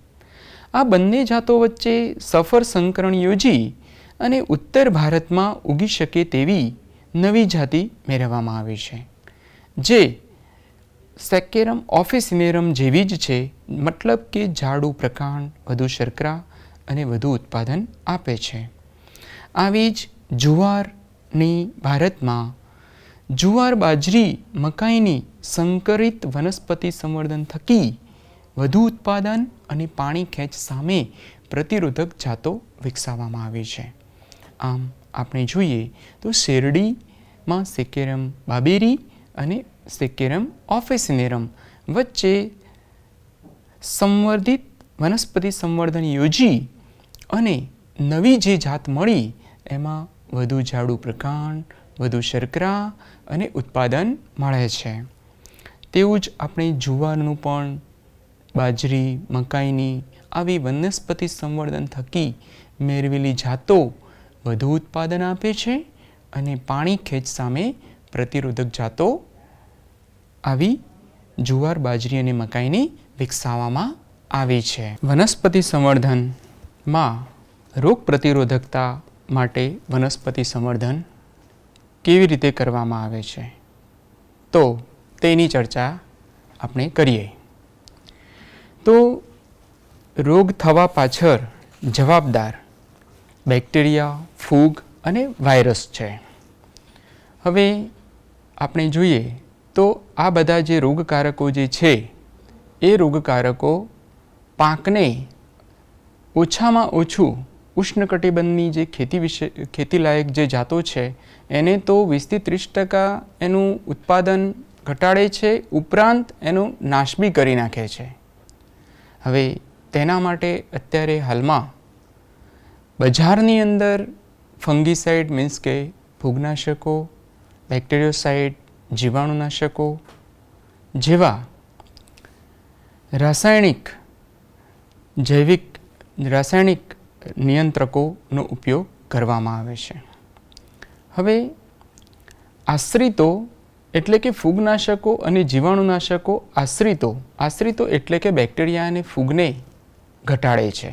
આ બંને જાતો વચ્ચે સફર સંકરણ યોજી અને ઉત્તર ભારતમાં ઉગી શકે તેવી નવી જાતિ મેળવવામાં આવી છે, જે સેકેરમ ઓફિસિનેરમ જેવી જ છે. મતલબ કે જાડું પ્રકાંડ, વધુ શર્કરા અને વધુ ઉત્પાદન આપે છે. આવી જ જુવારની ભારતમાં જુવાર, બાજરી, મકાઈની સંકરિત વનસ્પતિ સંવર્ધન થકી વધુ ઉત્પાદન અને પાણી ખેંચ સામે પ્રતિરોધક જાતો વિકસાવવામાં આવી છે. આમ આપણે જોઈએ તો શેરડીમાં સેકેરમ બાબેરી અને સેકેરમ ઓફિસિનેરમ વચ્ચે સંવર્ધિત વનસ્પતિ સંવર્ધન યોજી અને નવી જે જાત મળી એમાં વધુ જાડું પ્રકાંડ, વધુ શર્કરા અને ઉત્પાદન મળે છે. તેવું જ આપણે જુવારનું પણ, બાજરી, મકાઈની આવી વનસ્પતિ સંવર્ધન થકી મેળવેલી જાતો વધુ ઉત્પાદન આપે છે અને પાણી ખેંચ સામે પ્રતિરોધક જાતો આવી જુવાર, બાજરી અને મકાઈની વિકસાવવામાં આવી છે. વનસ્પતિ સંવર્ધનમાં રોગ પ્રતિરોધકતા માટે વનસ્પતિ સંવર્ધન કેવી રીતે કરવામાં આવે છે, તો તેની ચર્ચા આપણે કરીએ. તો રોગ થવા પાછળ જવાબદાર બેક્ટેરિયા, ફૂગ અને વાયરસ છે. હવે આપણે જોઈએ તો આ બધા જે રોગકારકો જે છે એ રોગકારકો પાકને ઓછામાં ઓછું ઉષ્ણકટિબંધની જે ખેતીલાયક જે જાતો છે એને તો 20-30% એનું ઉત્પાદન ઘટાડે છે, ઉપરાંત એનો નાશ બી કરી નાખે છે. હવે તેના માટે અત્યારે હાલમાં બજારની અંદર ફંગીસાઇડ મીન્સ કે ફૂગનાશકો, બેક્ટેરિયોસાઇડ, જીવાણુનાશકો જેવા રાસાયણિક નિયંત્રકોનો ઉપયોગ કરવામાં આવે છે. હવે આશ્રિતો એટલે કે ફૂગનાશકો અને જીવાણુનાશકો આશ્રિતો એટલે કે બેક્ટેરિયા અને ફૂગને ઘટાડે છે,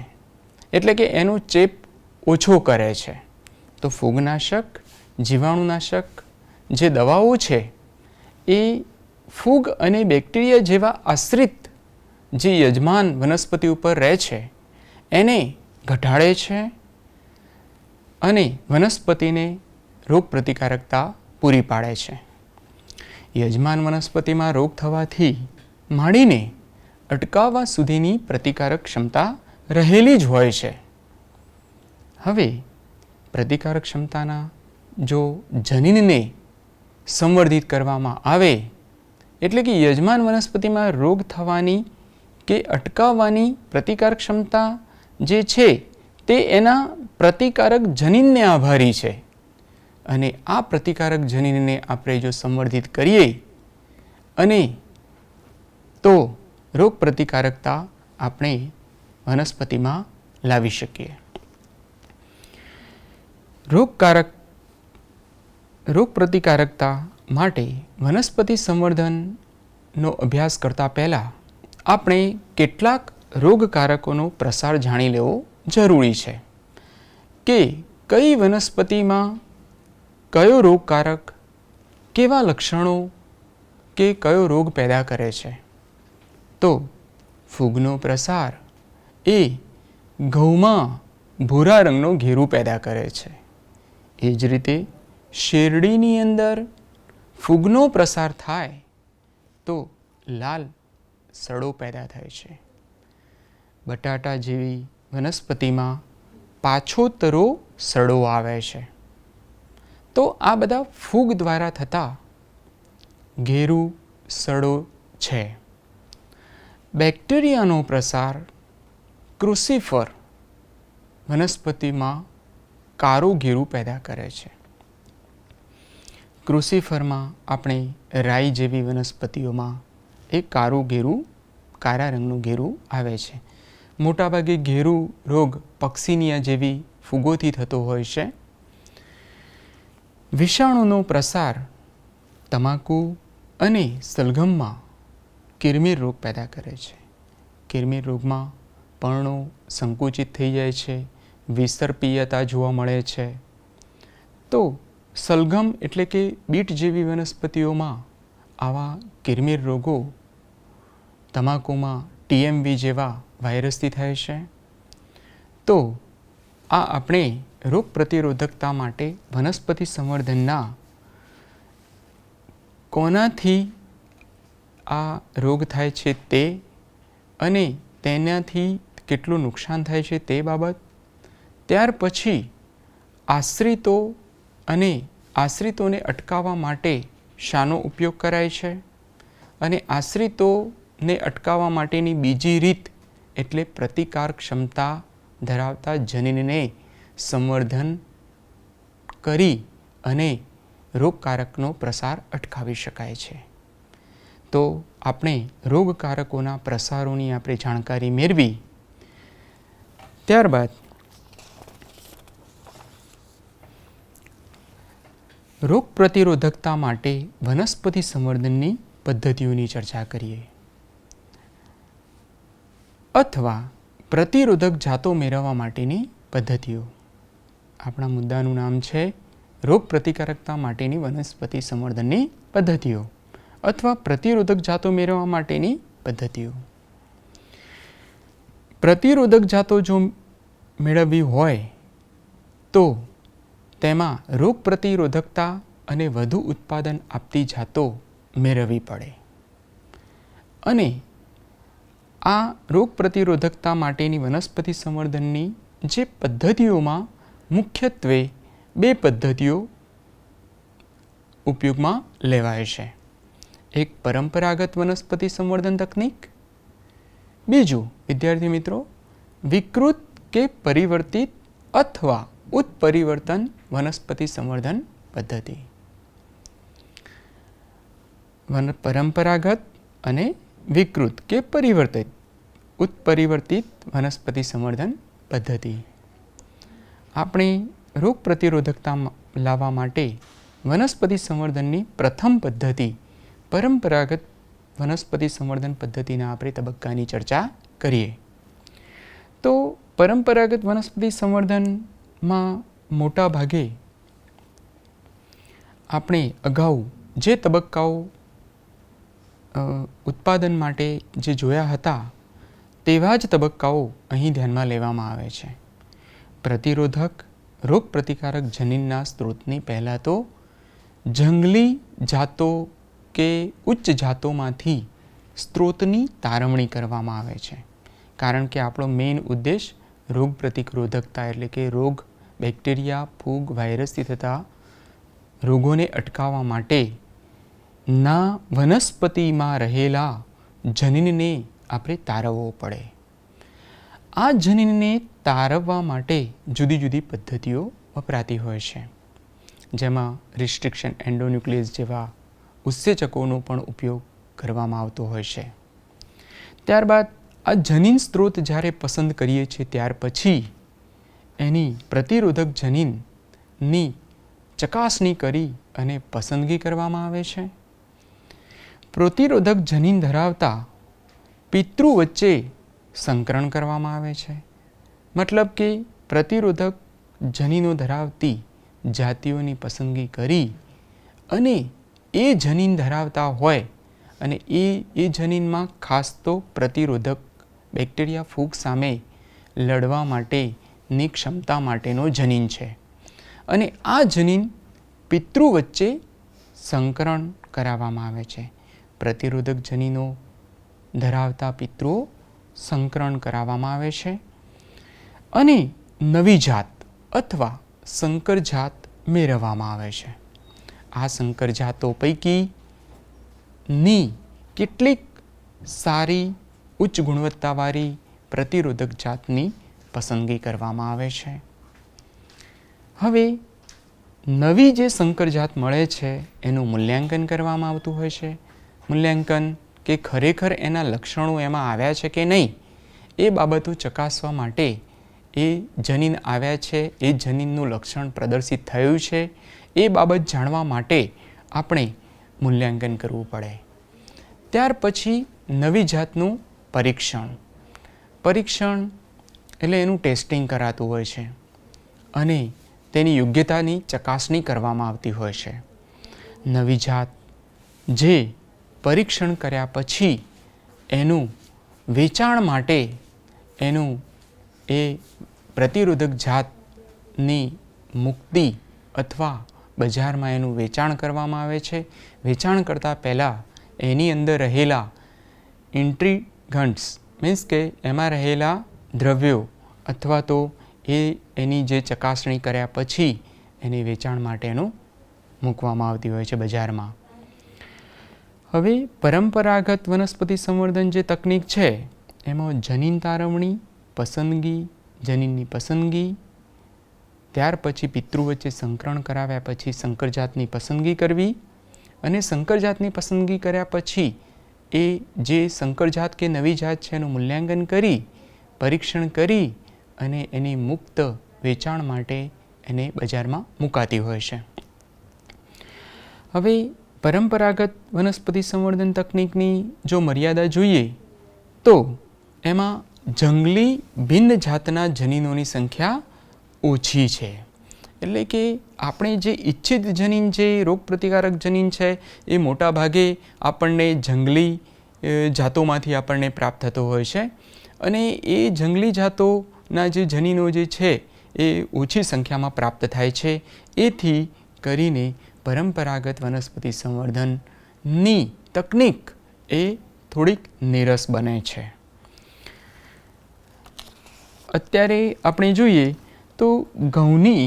એટલે કે એનો ચેપ ઓછો કરે છે. તો ફૂગનાશક, જીવાણુનાશક જે દવાઓ છે એ ફૂગ અને બેક્ટેરિયા જેવા આશ્રિત જે યજમાન વનસ્પતિ ઉપર રહે છે એને ઘટાડે છે અને વનસ્પતિને રોગ પ્રતિકારકતા પૂરી પાડે છે. યજમાન વનસ્પતિમાં રોગ થવાથી માંડીને અટકાવવા સુધીની પ્રતિકારક ક્ષમતા રહેલી જ હોય છે. હવે પ્રતિકારક ક્ષમતાના જો જનીનને સંવર્ધિત કરવામાં આવે એટલે કે યજમાન વનસ્પતિમાં રોગ થવાની કે અટકાવવાની પ્રતિકારક ક્ષમતા જે છે તે એના પ્રતિકારક જનીનને આભારી છે. અને આ પ્રતિકારક જનીનને આપણે જો સંવર્ધિત કરીએ અને તો રોગ પ્રતિકારકતા આપણે વનસ્પતિમાં લાવી શકીએ. રોગ પ્રતિકારકતા માટે વનસ્પતિ સંવર્ધનનો અભ્યાસ કરતા પહેલાં આપણે કેટલાક રોગકારકોનો પ્રસાર જાણી લેવો જરૂરી છે કે કઈ વનસ્પતિમાં કયો રોગકારક કેવા લક્ષણો કે કયો રોગ પેદા કરે છે. તો ફૂગનો પ્રસાર એ ઘઉંમાં ભૂરા રંગનો ઘેરું પેદા કરે છે. એ જ રીતે શેરડીની અંદર ફૂગનો પ્રસાર થાય તો લાલ સડો પેદા થાય છે. બટાટા જેવી વનસ્પતિમાં પાછોતરો સડો આવે છે. તો આ બધા ફૂગ દ્વારા થતા ઘેરું સડો છે. બેક્ટેરિયાનો પ્રસાર ક્રુસિફર વનસ્પતિમાં કારું ઘેરું પેદા કરે છે. ક્રુસિફરમાં આપણે રાઈ જેવી વનસ્પતિઓમાં એક કારા રંગનું ઘેરું આવે છે. મોટાભાગે ઘેરું રોગ પક્સિનિયા જેવી ફૂગોથી થતો હોય છે. વિષાણુનો પ્રસાર તમાકુ અને સલગમમાં કિરમીર રોગ પેદા કરે છે. કિરમીર રોગમાં પર્ણો સંકુચિત થઈ જાય છે, વિસર્પીયતા જોવા મળે છે. તો સલગમ એટલે કે બીટ જેવી વનસ્પતિઓમાં આવા કિરમીર રોગો તમાકુમાં TMV જેવા વાયરસથી થાય છે. તો આ આપણે રોગ પ્રતિરોધકતા માટે વનસ્પતિ સંવર્ધનના કોનાથી આ રોગ થાય છે તે અને તેનાથી કેટલું નુકસાન થાય છે તે બાબત, ત્યાર પછી આશ્રિતોને અટકાવવા માટે શાનો ઉપયોગ કરાય છે અને આશ્રિતોને અટકાવવા માટેની બીજી રીત એટલે પ્રતિકાર ક્ષમતા ધરાવતા જનીનને સંવર્ધન કરી અને રોગકારકનો પ્રસાર અટકાવી શકાય છે. તો આપણે રોગકારકોના પ્રસારોની આપણે જાણકારી મેળવી. ત્યારબાદ રોગ પ્રતિરોધકતા માટે વનસ્પતિ સંવર્ધનની પદ્ધતિઓની ચર્ચા કરીએ અથવા પ્રતિરોધક જાતો મેળવવા માટેની પદ્ધતિઓ. આપણા મુદ્દાનું નામ છે રોગ પ્રતિકારકતા માટેની વનસ્પતિ સંવર્ધનની પદ્ધતિઓ અથવા પ્રતિરોધક જાતો મેળવવા માટેની પદ્ધતિઓ. પ્રતિરોધક જાતો જો મેળવવી હોય તો તેમાં રોગ પ્રતિરોધકતા અને વધુ ઉત્પાદન આપતી જાતો મેળવવી પડે અને આ રોગ પ્રતિરોધકતા માટેની વનસ્પતિ સંવર્ધનની જે પદ્ધતિઓમાં મુખ્યત્વે 2 પદ્ધતિઓ ઉપયોગમાં લેવાય છે. એક પરંપરાગત વનસ્પતિ સંવર્ધન તકનીક, બીજું વિદ્યાર્થી મિત્રો વિકૃત કે પરિવર્તિત અથવા ઉત્પરિવર્તન વનસ્પતિ સંવર્ધન પદ્ધતિ. પરંપરાગત અને વિકૃત કે ઉત્પરિવર્તિત વનસ્પતિ સંવર્ધન પદ્ધતિ. આપણે રોગ પ્રતિરોધકતા લાવવા માટે વનસ્પતિ સંવર્ધનની પ્રથમ પદ્ધતિ પરંપરાગત વનસ્પતિ સંવર્ધન પદ્ધતિના આપણે તબક્કાની ચર્ચા કરીએ. તો પરંપરાગત વનસ્પતિ સંવર્ધનમાં મોટા ભાગે આપણે અગાઉ જે તબક્કાઓ ઉત્પાદન માટે જે જોયા હતા તેવા જ તબક્કાઓ અહીં ધ્યાનમાં લેવામાં આવે છે. પ્રતિરોધક રોગ પ્રતિકારક જનીનના સ્ત્રોતની પહેલાં તો જંગલી જાતો કે ઉચ્ચ જાતોમાંથી સ્ત્રોતની તારવણી કરવામાં આવે છે. કારણ કે આપણો મેઇન ઉદ્દેશ રોગ પ્રતિરોધકતા એટલે કે રોગ, બેક્ટેરિયા, ફૂગ, વાયરસથી થતા રોગોને અટકાવવા માટે ના વનસ્પતિમાં રહેલા જનીનને આપણે તારવવો પડે. આ જનીનને તારવવા માટે જુદી જુદી પદ્ધતિઓ વપરાતી હોય છે, જેમાં રિસ્ટ્રિક્શન એન્ડોન્યુક્લિયસ જેવા ઉત્સેચકોનો પણ ઉપયોગ કરવામાં આવતો હોય છે. ત્યારબાદ આ જનીન સ્ત્રોત જ્યારે પસંદ કરીએ છીએ ત્યાર પછી એની પ્રતિરોધક જનીનની ચકાસણી કરી અને પસંદગી કરવામાં આવે છે. પ્રતિરોધક જનીન ધરાવતા પિતૃ વચ્ચે સંકરણ કરવામાં આવે છે. મતલબ કે પ્રતિરોધક જનીનો ધરાવતી જાતિઓની પસંદગી કરી અને એ જનીન ધરાવતા હોય અને એ જનીનમાં ખાસ તો પ્રતિરોધક બેક્ટેરિયા, ફૂગ સામે લડવા માટેની ક્ષમતા માટેનો જનીન છે. અને આ જનીન પિતૃ વચ્ચે સંકરણ કરાવવામાં આવે છે. પ્રતિરોધક જનીનો ધરાવતા પિતૃઓ સંકરણ કરાવવામાં આવે છે અને નવી જાત અથવા સંકર જાત મેળવવામાં આવે છે. આ સંકર જાતો પૈકીની કેટલીક સારી ઉચ્ચ ગુણવત્તાવાળી પ્રતિરોધક જાતની પસંદગી કરવામાં આવે છે. હવે નવી જે સંકર જાત મળે છે એનું મૂલ્યાંકન કરવામાં આવતું હોય છે. મૂલ્યાંકન કે ખરેખર એના લક્ષણો એમાં આવ્યા છે કે નહીં એ બાબતો ચકાસવા માટે એ જનીન આવ્યા છે, એ જનીનનું લક્ષણ પ્રદર્શિત થયું છે એ બાબત જાણવા માટે આપણે મૂલ્યાંકન કરવું પડે. ત્યાર પછી નવી જાતનું પરીક્ષણ એટલે એનું ટેસ્ટિંગ કરાતું હોય છે અને તેની યોગ્યતાની ચકાસણી કરવામાં આવતી હોય છે. નવી જાત જે પરીક્ષણ કર્યા પછી એનું વેચાણ માટે એનું એ પ્રતિરોધક જાતની મુક્તિ અથવા બજારમાં એનું વેચાણ કરવામાં આવે છે. વેચાણ કરતાં પહેલાં એની અંદર રહેલા ઇન્ટ્રીગન્ટ્સ મીન્સ કે એમાં રહેલા દ્રવ્યો અથવા તો એની જે ચકાસણી કર્યા પછી એની વેચાણ માટેનું મૂકવામાં આવતી હોય છે બજારમાં. હવે પરંપરાગત વનસ્પતિ સંવર્ધન જે તકનીક છે એમાં જનીન તારવણી, પસંદગી, જનીનની પસંદગી, ત્યાર પછી પિતૃ વચ્ચે સંકરણ કરાવ્યા પછી સંકરજાતની પસંદગી કરવી અને સંકરજાતની પસંદગી કર્યા પછી એ જે સંકરજાત કે નવી જાત છે એનું મૂલ્યાંકન કરી, પરીક્ષણ કરી અને એની મુક્ત વેચાણ માટે એને બજારમાં મુકાતી હોય છે. હવે પરંપરાગત વનસ્પતિ સંવર્ધન તકનીકની જો મર્યાદા જોઈએ તો એમાં જંગલી ભિન્ન જાતના જનીનોની સંખ્યા ઓછી છે. એટલે કે આપણે જે ઈચ્છિત જનીન જે રોગ પ્રતિકારક જનીન છે એ મોટા ભાગે આપણને જંગલી જાતોમાંથી આપણને પ્રાપ્ત થતો હોય છે અને એ જંગલી જાતોના જે જનીનો જે છે એ ઓછી સંખ્યામાં પ્રાપ્ત થાય છે. એથી કરીને પરંપરાગત વનસ્પતિ સંવર્ધનની તકનીક એ થોડીક નીરસ બને છે. અત્યારે આપણે જોઈએ તો ઘઉંની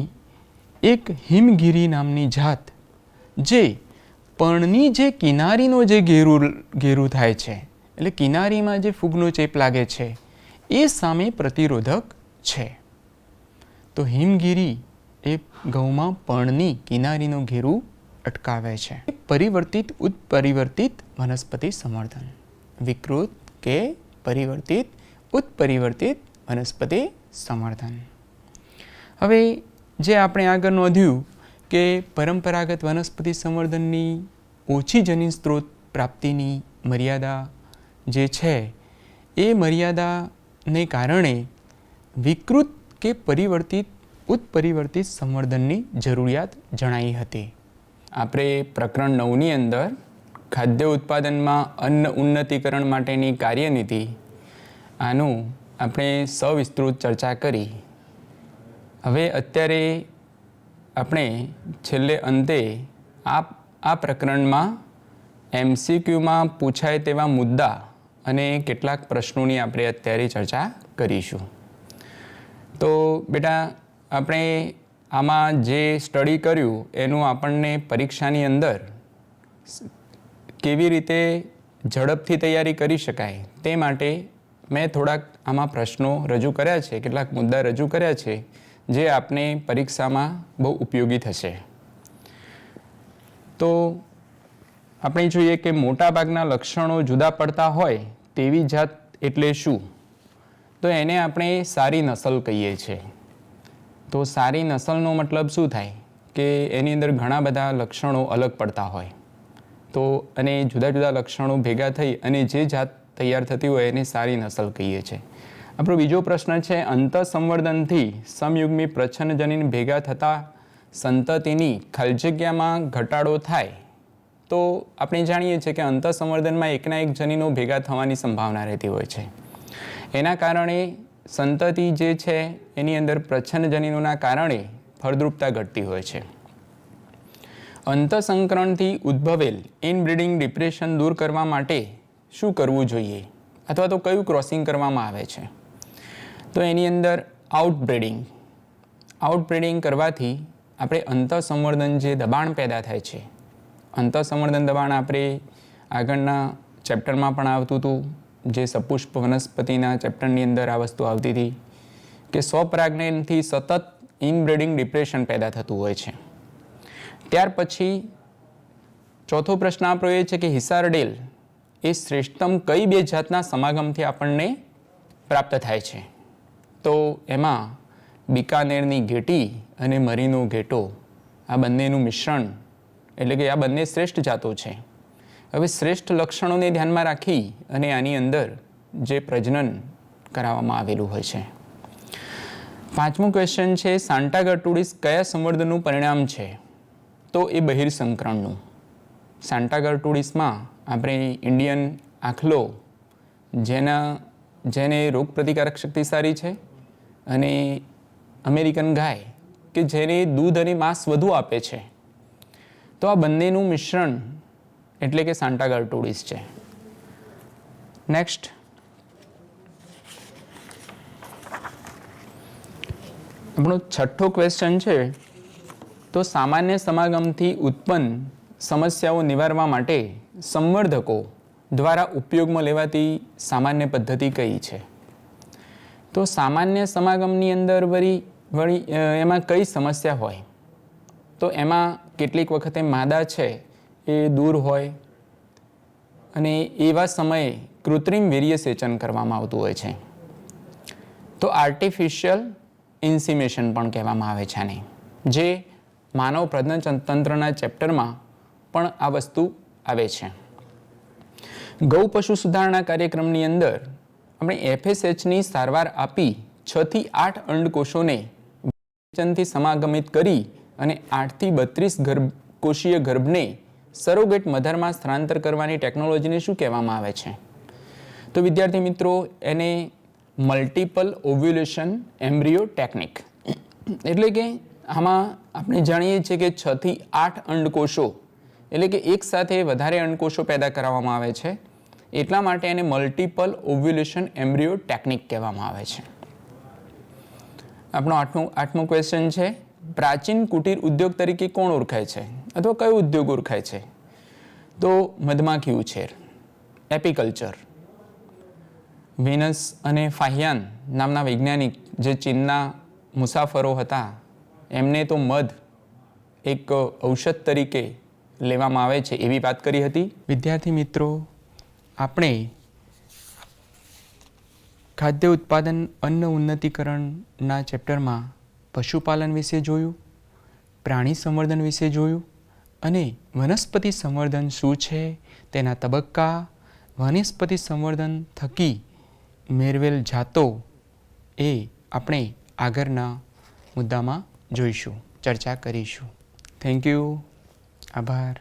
એક હિમગીરી નામની જાત જે પર્ણની જે કિનારીનો જે ઘેરું થાય છે, એટલે કિનારીમાં જે ફૂગનો ચેપ લાગે છે એ સામે પ્રતિરોધક છે. તો હિમગીરી એ ઘઉંમાં પર્ણની કિનારીનું ઘેરું અટકાવે છે. પરિવર્તિત ઉત્પરિવર્તિત વનસ્પતિ સંવર્ધન, વિકૃત કે પરિવર્તિત ઉત્પરિવર્તિત વનસ્પતિ સંવર્ધન. હવે જે આપણે આગળ નોંધ્યું કે પરંપરાગત વનસ્પતિ સંવર્ધનની ઓછી જનીન સ્ત્રોત પ્રાપ્તિની મર્યાદા જે છે એ મર્યાદાને કારણે વિકૃત કે પરિવર્તિત ઉત્પરિવર્તિત સંવર્ધનની જરૂરિયાત જણાઈ હતી. આપણે પ્રકરણ 9ની અંદર ખાદ્ય ઉત્પાદનમાં અન્ન ઉન્નતીકરણ માટેની કાર્યનીતિ આનું આપણે સવિસ્તૃત ચર્ચા કરી. હવે અત્યારે આપણે છેલ્લે અંતે આ પ્રકરણમાં MCQમાં પૂછાય તેવા મુદ્દા અને કેટલાક પ્રશ્નોની આપણે અત્યારે ચર્ચા કરીશું. તો બેટા આપણે આમાં જે સ્ટડી કર્યું એનું આપણને પરીક્ષાની અંદર કેવી રીતે ઝડપથી તૈયારી કરી શકાય તે માટે મેં થોડાક આમાં પ્રશ્નો રજૂ કર્યા છે, કેટલાક મુદ્દા રજૂ કર્યા છે જે આપને પરીક્ષામાં બહુ ઉપયોગી થશે. તો આપણે જોઈએ કે મોટાભાગના લક્ષણો જુદા પડતા હોય તેવી જાત એટલે શું? તો એને આપણે સારી નસલ કહીએ છીએ. તો સારી નસલનો મતલબ શું થાય કે એની અંદર ઘણા બધા લક્ષણો અલગ પડતા હોય તો અને જુદા જુદા લક્ષણો ભેગા થઈ અને જે જાત તૈયાર થતી હોય એને સારી નસલ કહીએ છીએ. આપણો બીજો પ્રશ્ન છે, અંતઃસંવર્ધનથી સમયુગ્મી પ્રચ્છન્નજનીન ભેગા થતાં સંતતિની ખાલી ઘટાડો થાય તો આપણે જાણીએ છીએ કે અંતઃસંવર્ધનમાં એકના એક જનીનો ભેગા થવાની સંભાવના રહેતી હોય છે. એના કારણે સંતતિ જે છે એની અંદર પ્રચ્છન્ન જનીનોના કારણે ફળદ્રુપતા ઘટતી હોય છે. અંતઃસંકરણથી ઉદ્ભવેલ ઇનબ્રીડિંગ ડિપ્રેશન દૂર કરવા માટે શું કરવું જોઈએ અથવા તો કયું ક્રોસિંગ કરવામાં આવે છે? તો એની અંદર આઉટબ્રીડિંગ કરવાથી આપણે અંતઃસંવર્ધન જે દબાણ પેદા થાય છે, અંતઃસંવર્ધન દબાણ આપણે આગળના ચેપ્ટરમાં પણ આવતું હતું, જે સપુષ્પ વનસ્પતિના ચેપ્ટરની અંદર આ વસ્તુ આવતી હતી કે સ્વપરાગનયનથી સતત ઇનબ્રીડિંગ ડિપ્રેશન પેદા થતું હોય છે. ત્યાર પછી ચોથો પ્રશ્ન આપણો એ છે કે હિસારડેલ એ શ્રેષ્ઠતમ કઈ બે જાતના સમાગમથી આપણને પ્રાપ્ત થાય છે? તો એમાં બિકાનેરની ઘેટી અને મરીનો ઘેટો આ બંનેનું મિશ્રણ એટલે કે આ બંને શ્રેષ્ઠ જાતો છે. હવે શ્રેષ્ઠ લક્ષણોને ધ્યાનમાં રાખી અને આની અંદર જે પ્રજનન કરાવવામાં આવેલું હોય છે. પાંચમું ક્વેશ્ચન છે, સાન્ટાગર્ટુડિસ કયા સંવર્ધનનું પરિણામ છે? તો એ બહિર્સંકરણનું. સાન્ટાગર્ટુડિસમાં આપણે ઇન્ડિયન આખલો જેને રોગ પ્રતિકારક શક્તિ સારી છે અને અમેરિકન ગાય કે જેને દૂધ અને માંસ વધુ આપે છે, તો આ બંનેનું મિશ્રણ એટલે કે સાન્ટાગર્ટુડિસ છે. નેક્સ્ટ આપણો છઠ્ઠો ક્વેશ્ચન છે, તો સામાન્ય સમાગમથી ઉત્પન્ન સમસ્યાઓ નિવારવા માટે સંવર્ધકો દ્વારા ઉપયોગમાં લેવાતી સામાન્ય પદ્ધતિ કઈ છે? તો સામાન્ય સમાગમની અંદર વળી એમાં કઈ સમસ્યા હોય? તો એમાં કેટલીક વખતે માદા છે એ દૂર હોય અને એવા સમયે કૃત્રિમ વીર્યસેચન કરવામાં આવતું હોય છે. તો આર્ટિફિશિયલ ઇન્સિમેશન પણ કહેવામાં આવે છે આને, જે માનવ પ્રજનન તંત્રના ચેપ્ટરમાં પણ આ વસ્તુ આવે છે. ગૌ પશુ સુધારણા કાર્યક્રમની અંદર આપણે FSHની સારવાર આપી 6 થી 8 અંડકોષોને વિસર્જનથી સમાગમિત કરી અને 8 થી 32 કોષીય ગર્ભને સરોગેટ મધરમાં સ્થળાંતર કરવાની ટેકનોલોજીને શું કહેવામાં આવે છે? તો વિદ્યાર્થી મિત્રો એને મલ્ટિપલ ઓવ્યુલેશન એમ્બ્રિયો ટેકનિક. એટલે કે આમાં આપણે જાણીએ છીએ કે 6 થી 8 અંડકોષો એટલે કે એક સાથે વધારે અંડકોષો પેદા કરવામાં આવે છે, એટલા માટે એને મલ્ટિપલ ઓવ્યુલેશન એમ્બ્રિયો ટેકનિક કહેવામાં આવે છે. આપણો આઠમો ક્વેશ્ચન છે, પ્રાચીન કુટીર ઉદ્યોગ તરીકે કોણ ઓળખાય છે અથવા કયો ઉદ્યોગ ઓળખાય છે? તો મધમાખી ઉછેર, એપીકલ્ચર. વેનસ અને ફાહિયાન નામના વૈજ્ઞાનિક જે ચીનના મુસાફરો હતા, એમને તો મધ એક ઔષધ તરીકે લેવામાં આવે છે એવી વાત કરી હતી. વિદ્યાર્થી મિત્રો, આપણે ખાદ્ય ઉત્પાદન અન્ન ઉન્નતીકરણના ચેપ્ટરમાં પશુપાલન વિશે જોયું, પ્રાણી સંવર્ધન વિશે જોયું અને વનસ્પતિ સંવર્ધન શું છે, તેના તબક્કા, વનસ્પતિ સંવર્ધન થકી મેળવેલ જાતો એ આપણે આગળના મુદ્દામાં જોઈશું, ચર્ચા કરીશું. Thank you. આભાર.